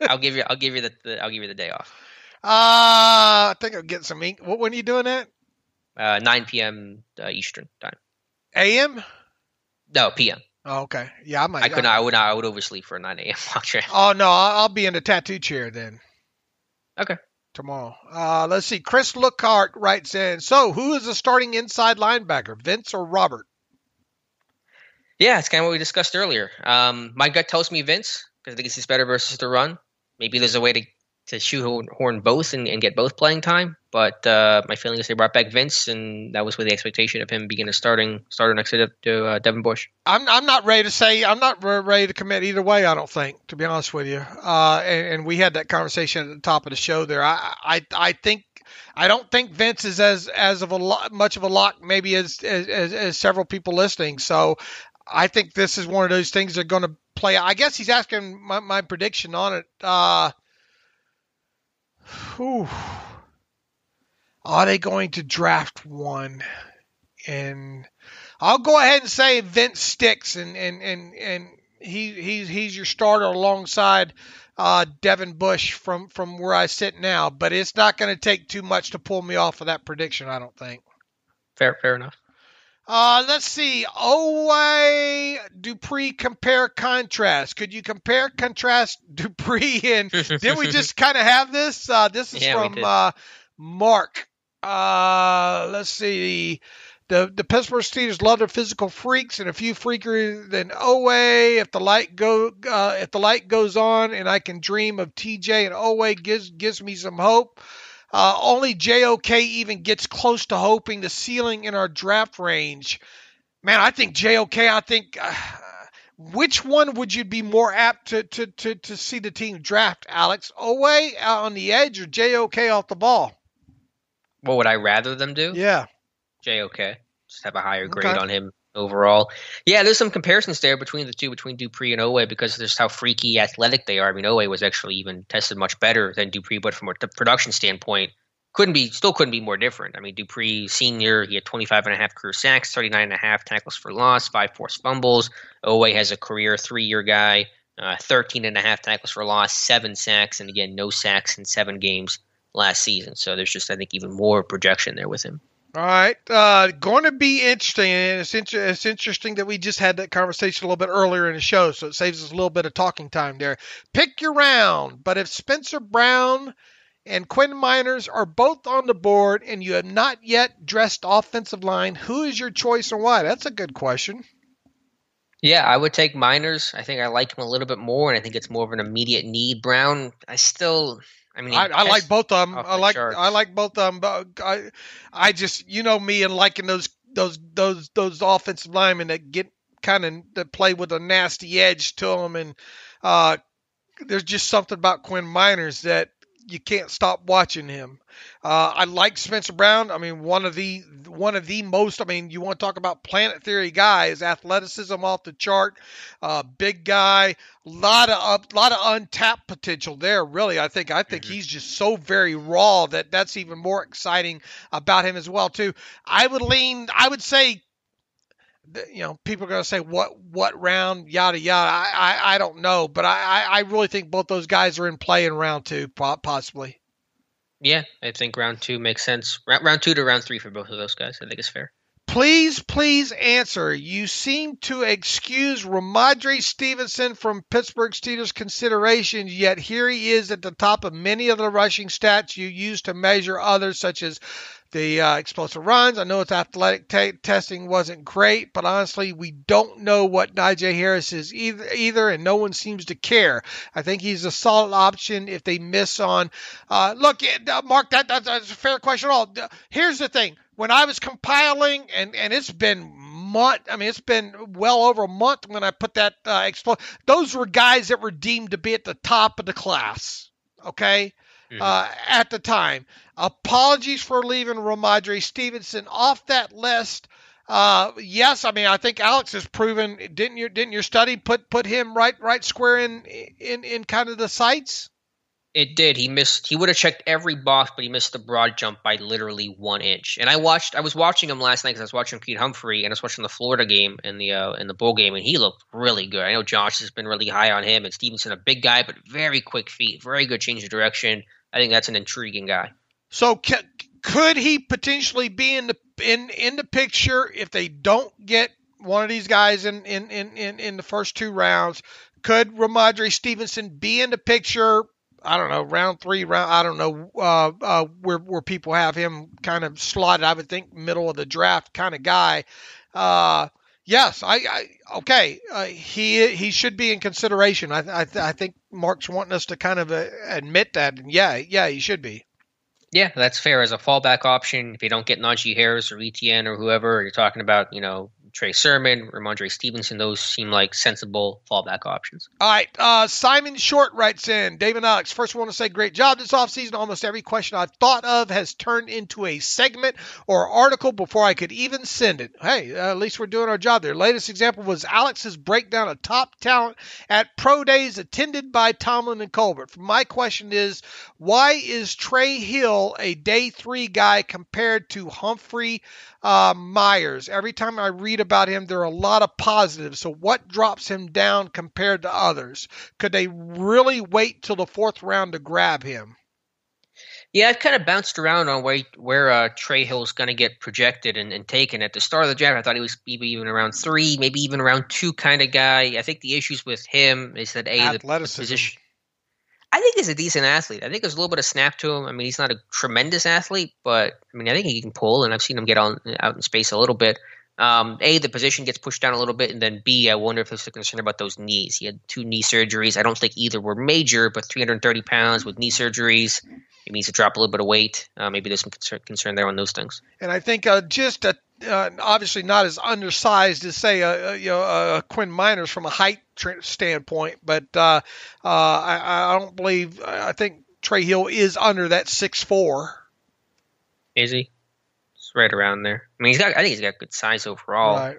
I'll give you the day off. I think I'll get some ink. When are you doing that? 9 p.m. Eastern Time. A.M.? No, p.m. Oh, okay. Yeah, I might. I would oversleep for a 9 a.m. mock draft. Oh no, I'll be in the tattoo chair then. Okay. Tomorrow. Let's see. Chris Lookhart writes in, so who is the starting inside linebacker, Vince or Robert? Yeah, it's kind of what we discussed earlier. My gut tells me Vince, because I think it's better versus the run. Maybe there's a way to shoehorn both and get both playing time. But my feeling is they brought back Vince, and that was with the expectation of him being a starter next to Devin Bush. I'm not ready to say. I'm not ready to commit either way. I don't think, to be honest with you. And we had that conversation at the top of the show there. I don't think Vince is as of much of a lock maybe as several people listening. So I think this is one of those things that are going to play. I guess he's asking my prediction on it. Are they going to draft one? And I'll go ahead and say Vince sticks, and he's your starter alongside Devin Bush from where I sit now. But it's not going to take too much to pull me off of that prediction, I don't think. Fair enough. Let's see. Oweh, Dupree, compare, contrast. Could you compare, contrast Dupree? And didn't we just kind of have this? This is from Mark. Let's see. The Pittsburgh Steelers love their physical freaks, and a few freakier than Oweh. If the light goes on, and I can dream of TJ and Oweh, gives me some hope. Only JOK even gets close to hoping the ceiling in our draft range. Man, I think JOK. Which one would you be more apt to see the team draft, Alex? Oweh out on the edge or JOK off the ball? What would I rather them do? Yeah. JOK. Just have a higher grade on him overall. Yeah, there's some comparisons there between the two, between Dupree and Oweh, because of just how freaky athletic they are. I mean, Oweh was actually even tested much better than Dupree, but from a production standpoint, still couldn't be more different. I mean, Dupree senior, he had 25.5 career sacks, 39.5 tackles for loss, 5 forced fumbles. Oweh has a career 3-year guy, 13.5 tackles for loss, 7 sacks, and again, no sacks in 7 games last season. So there's just, I think, even more projection there with him. All right. Going to be interesting. And it's interesting that we just had that conversation a little bit earlier in the show, so it saves us a little bit of talking time there. Pick your round, but if Spencer Brown and Quinn Miners are both on the board and you have not yet dressed offensive line, who is your choice and why? That's a good question. Yeah, I would take Miners. I think I like him a little bit more, and I think it's more of an immediate need. Brown, I like both of them. I like both of them. But I just, me and liking those offensive linemen that get that play with a nasty edge to them, and there's just something about Quinn Miners that you can't stop watching him. I like Spencer Brown. I mean, one of the most. I mean, you want to talk about Planet Theory guys? Athleticism off the chart. Big guy. Lot of untapped potential there. Really, I think he's just so very raw that's even more exciting about him as well too. I would say. People are going to say what round, yada yada. I don't know, but I really think both those guys are in play in round 2, possibly. Yeah, I think round 2 makes sense. Round 2 to round 3 for both of those guys, I think it's fair. Please answer. You seem to excuse Ramondre Stevenson from Pittsburgh Steelers considerations, yet here he is at the top of many of the rushing stats you use to measure others, such as the explosive runs. I know its athletic testing wasn't great, but honestly, we don't know what Najee Harris is either, and no one seems to care. I think he's a solid option if they miss on. Look, Mark, that's a fair question at all. Here's the thing. When I was compiling, and it's been it's been well over a month when I put that those were guys that were deemed to be at the top of the class, okay, at the time. Apologies for leaving Ramondre Stevenson off that list. Yes, I mean, I think Alex has proven, didn't your study put him right square in kind of the sights? It did. He would have checked every box, but he missed the broad jump by literally 1 inch. And I was watching him last night because I was watching Pete Humphrey, and I was watching the Florida game in the bowl game, and he looked really good. I know Josh has been really high on him, and Stevenson, a big guy, but very quick feet, very good change of direction. I think that's an intriguing guy. So could he potentially be in the picture if they don't get one of these guys in the first 2 rounds? Could Ramondre Stevenson be in the picture? I don't know, round 3, I don't know where people have him kind of slotted. I would think middle of the draft kind of guy. Yes, okay. He should be in consideration. I think Mark's wanting us to kind of admit that. And yeah, he should be. Yeah, that's fair as a fallback option. If you don't get Najee Harris or Etienne or whoever, you're talking about, Trey Sermon, Ramondre Stevenson. Those seem like sensible fallback options. All right. Simon Short writes in, Dave and Alex, first I want to say great job this offseason. Almost every question I've thought of has turned into a segment or article before I could even send it. Hey, at least we're doing our job there. Latest example was Alex's breakdown of top talent at pro days attended by Tomlin and Colbert. My question is, why is Trey Hill a day 3 guy compared to Humphrey Myers? Every time I read about him, there are a lot of positives. So what drops him down compared to others? Could they really wait till the 4th round to grab him? Yeah, I've kind of bounced around on where Trey Hill's going to get projected and taken. At the start of the draft, I thought he was maybe even around 3, maybe even around 2 kind of guy. I think the issues with him is that the position. I think he's a decent athlete. I think there's a little bit of snap to him. I mean, he's not a tremendous athlete, but I mean, I think he can pull, and I've seen him get out in space a little bit. A, the position gets pushed down a little bit, and then B, I wonder if there's a concern about those knees. He had 2 knee surgeries. I don't think either were major, but 330 pounds with knee surgeries, he needs to drop a little bit of weight. Maybe there's some concern there on those things. And I think obviously not as undersized as, say, Quinn Miners from a height standpoint, but I don't believe – I think Trey Hill is under that 6'4". Is he? It's right around there. I mean, I think he's got good size overall. Right.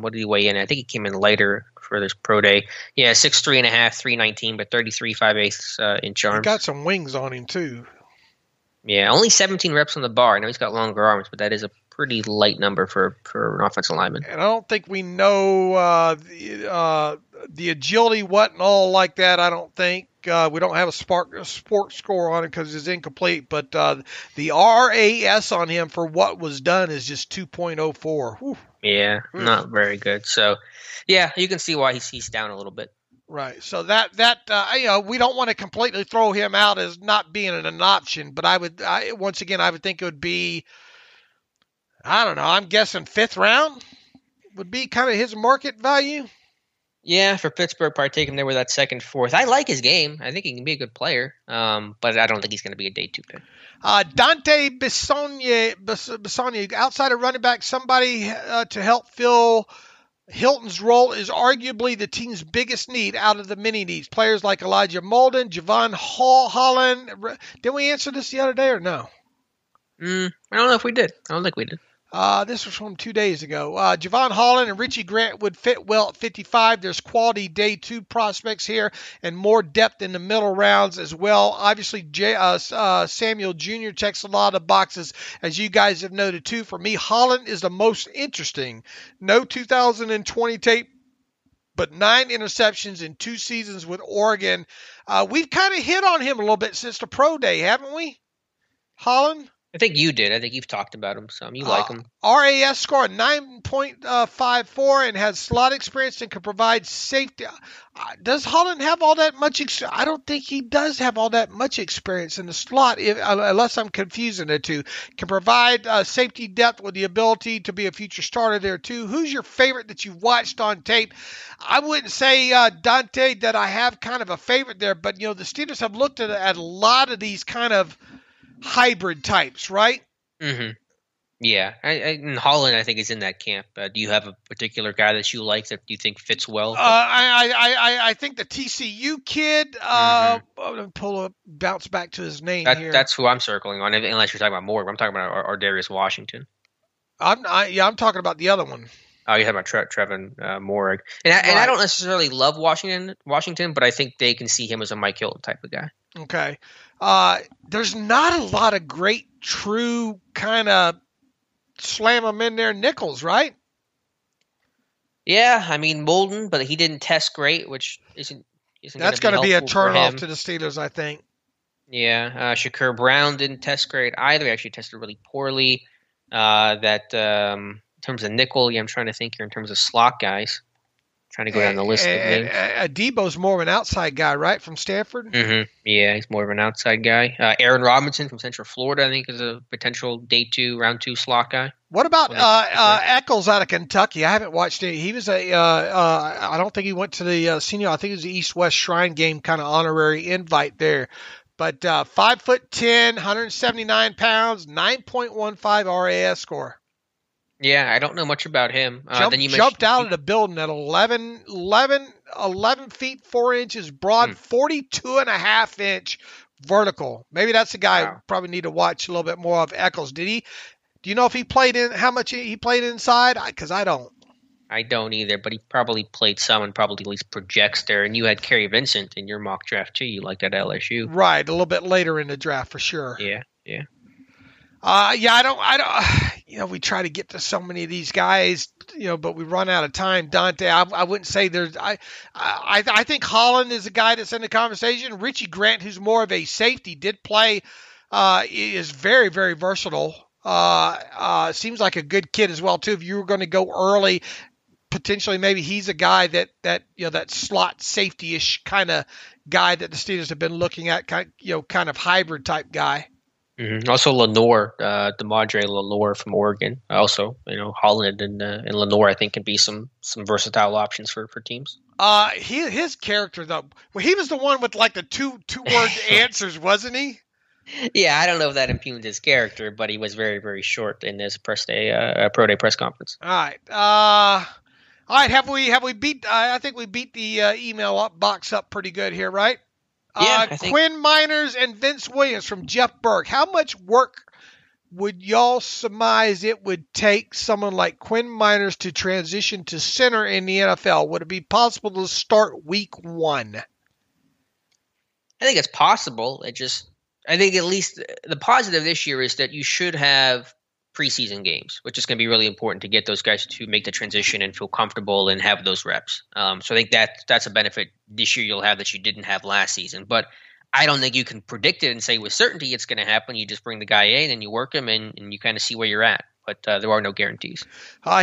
What did he weigh in? I think he came in lighter for this pro day. Yeah, 6'3.5", 319, but 33 5/8 inch arms. He got some wings on him too. Yeah, only 17 reps on the bar. I know he's got longer arms, but that is a pretty light number for an offensive lineman. And I don't think we know the agility, what and all like that. I don't think. We don't have a sports score on it because it's incomplete, but the RAS on him for what was done is just 2.04. Whew. Yeah, not very good. So, yeah, you can see why he's down a little bit. Right. So that we don't want to completely throw him out as not being an option, but I would think it would be, I don't know, I'm guessing 5th round would be kind of his market value. Yeah, for Pittsburgh, probably take him there with that 2nd, 4th. I like his game. I think he can be a good player, but I don't think he's going to be a day 2 pick. Dante Bisogna, outside of running back, somebody to help fill Hilton's role is arguably the team's biggest need out of the many needs. Players like Elijah Molden, Javon Holland. Did we answer this the other day or no? I don't know if we did. I don't think we did. This was from 2 days ago. Javon Holland and Richie Grant would fit well at 55. There's quality day 2 prospects here and more depth in the middle rounds as well. Obviously, Samuel Jr. checks a lot of boxes, as you guys have noted too. For me, Holland is the most interesting. No 2020 tape, but 9 interceptions in 2 seasons with Oregon. We've kind of hit on him a little bit since the pro day, haven't we? Holland? I think you did. I think you've talked about him some. You like him. RAS score 9.54 and has slot experience and can provide safety. Does Holland have all that much? I don't think he does have all that much experience in the slot, unless I'm confusing the two. Can provide safety depth with the ability to be a future starter there too. Who's your favorite that you've watched on tape? I wouldn't say, Dante, that I have kind of a favorite there, but the Steelers have looked at a lot of these kind of hybrid types, right? Mm-hmm. Yeah, and Holland, I think, is in that camp. Do you have a particular guy that you like that you think fits well? I think the TCU kid. Bounce back to his name here. That's who I'm circling on. Unless you're talking about Morgan, I'm talking about Ardarius Washington. I'm talking about the other one. Oh, you're talking about Trevin Morgan, and I don't necessarily love Washington, but I think they can see him as a Mike Hilton type of guy. Okay. There's not a lot of great, true kind of slam them in there nickels, right? Yeah, I mean Molden, but he didn't test great, which isn't. That's going to be a turnoff to the Steelers, I think. Yeah, Shakur Brown didn't test great either. He actually tested really poorly. In terms of nickel, I'm trying to think here in terms of slot guys. Trying to go down the list of names. Debo's more of an outside guy, right, from Stanford? Mm-hmm. Yeah, he's more of an outside guy. Aaron Robinson from Central Florida, I think, is a potential day 2, round 2 slot guy. What about Eccles out of Kentucky? I haven't watched it. He was I don't think he went to the senior. I think it was the East-West Shrine Game kind of honorary invite there. But 5'10", 179 pounds, 9.15 RAS score. Yeah, I don't know much about him. Jumped out of the building at 11 feet 4 inches broad, 42.5 inch vertical. Maybe that's the guy I probably need to watch a little bit more of. Eccles. Do you know if he played how much he played inside? Because I don't. I don't either, but he probably played some and probably at least projects there. And you had Kerry Vincent in your mock draft too. You liked that LSU. Right, a little bit later in the draft for sure. Yeah. I don't. We try to get to so many of these guys, but we run out of time. Dante, I wouldn't say there's. I think Holland is a guy that's in the conversation. Richie Grant, who's more of a safety, did play. Is very, very versatile. Seems like a good kid as well too. If you were going to go early, potentially maybe he's a guy that slot safety-ish kind of guy that the Steelers have been looking at, kind of hybrid type guy. Mm-hmm. Also, Lenore, DeMondre Lenore from Oregon. Also, Holland and Lenore, I think, can be some versatile options for teams. His character though, he was the one with like the two word answers, wasn't he? Yeah, I don't know if that impugned his character, but he was very, very short in his pro day press conference. All right. Have we beat? I think we beat the email box up pretty good here, right? Yeah, I think. Quinn Miners and Vince Williams from Jeff Burke. How much work would y'all surmise it would take someone like Quinn Miners to transition to center in the NFL? Would it be possible to start week 1? I think it's possible. I think at least the positive this year is that you should have preseason games, which is going to be really important to get those guys to make the transition and feel comfortable and have those reps. So I think that's a benefit this year you'll have that you didn't have last season. But I don't think you can predict it and say with certainty it's going to happen. You just bring the guy in and you work him and you kind of see where you're at. But there are no guarantees.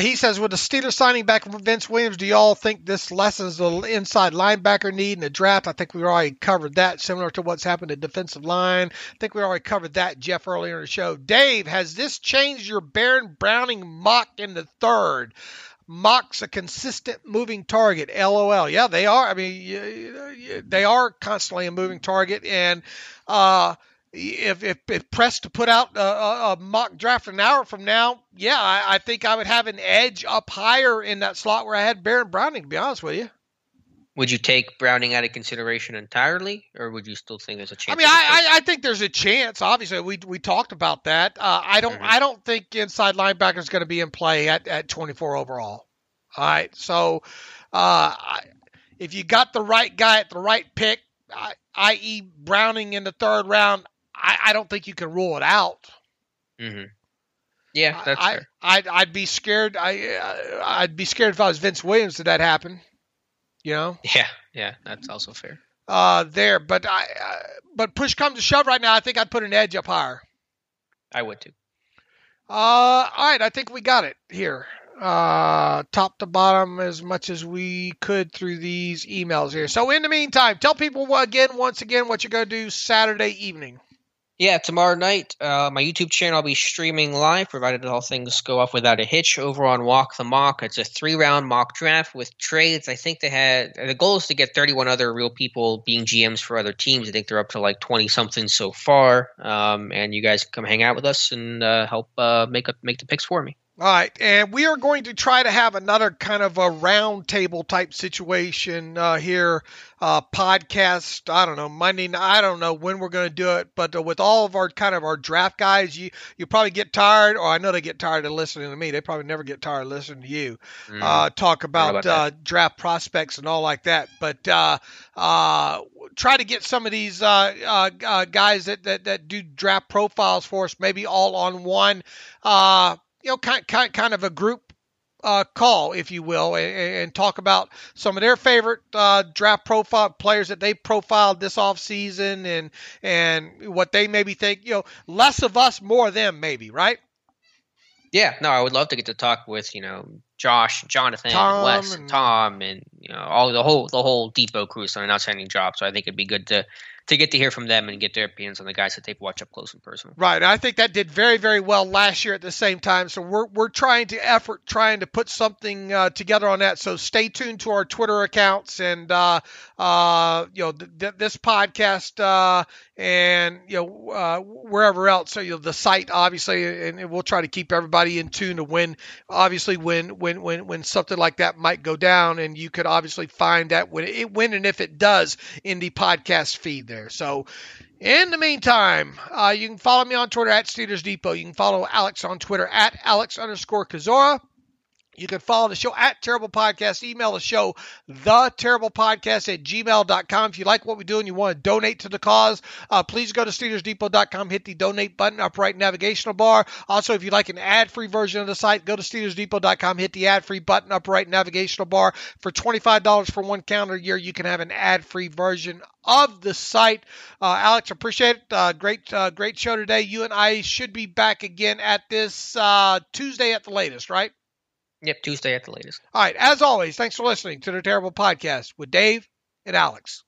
He says, with the Steelers signing back from Vince Williams, do y'all think this lessens the inside linebacker need in the draft? I think we already covered that, similar to what's happened at defensive line. I think we already covered that, Jeff, earlier in the show. Dave, has this changed your Baron Browning mock in the third? Mock's a consistent moving target, LOL. Yeah, they are. I mean, they are constantly a moving target. And if pressed to put out a mock draft an hour from now, yeah, I think I would have an edge up higher in that slot where I had Baron Browning, to be honest with you. Would you take Browning out of consideration entirely, or would you still think there's a chance? I mean, I think there's a chance. Obviously, we talked about that. I don't think inside linebacker is going to be in play at 24 overall. All right, so if you got the right guy at the right pick, i.e. Browning in the third round, I don't think you can rule it out. Mm-hmm. Yeah, that's fair. I'd be scared. I'd be scared if I was Vince Williams did that happen. Yeah, that's also fair. But push comes to shove right now, I think I'd put an edge up higher. I would too. All right, I think we got it here. Top to bottom as much as we could through these emails here. So in the meantime, tell people once again what you're going to do Saturday evening. Yeah, tomorrow night, my YouTube channel, I'll be streaming live, provided all things go off without a hitch, over on Walk the Mock. It's a 3-round mock draft with trades. I think the goal is to get 31 other real people being GMs for other teams. I think they're up to like 20-something so far. And you guys can come hang out with us and help make the picks for me. All right, and we are going to try to have another kind of a round table type situation here, podcast. I don't know, Monday night. I don't know when we're going to do it, but with all of our draft guys, you probably get tired, or I know they get tired of listening to me. They probably never get tired of listening to you talk about draft prospects and all like that. But try to get some of these guys that do draft profiles for us, maybe all on one. Kind of a group call, if you will, and talk about some of their favorite draft profile players that they profiled this offseason and what they maybe think, less of us, more of them maybe, right? Yeah, no, I would love to get to talk with, Josh, Jonathan, Tom, and Wes, and Tom, and all the whole depot crew has done an outstanding job. So I think it'd be good to get to hear from them and get their opinions on the guys that they've watched up close and personal. Right. And I think that did very, very well last year at the same time. So we're trying to put something together on that. So stay tuned to our Twitter accounts and this podcast and wherever else. So the site obviously, and we'll try to keep everybody in tune to when something like that might go down, and you could obviously find that when and if it does in the podcast feed there. So in the meantime, you can follow me on Twitter at Steelers Depot. You can follow Alex on Twitter at Alex_Kozora. You can follow the show at Terrible Podcast. Email the show, theterriblepodcast@gmail.com. If you like what we do and you want to donate to the cause, please go to SteelersDepot.com, hit the donate button up right navigational bar. Also, if you like an ad-free version of the site, go to SteelersDepot.com, hit the ad-free button up right navigational bar. For $25 for one calendar year, you can have an ad-free version of the site. Alex, appreciate it. Great show today. You and I should be back again at this Tuesday at the latest, right? Yep, Tuesday at the latest. All right. As always, thanks for listening to the Terrible Podcast with Dave and Alex.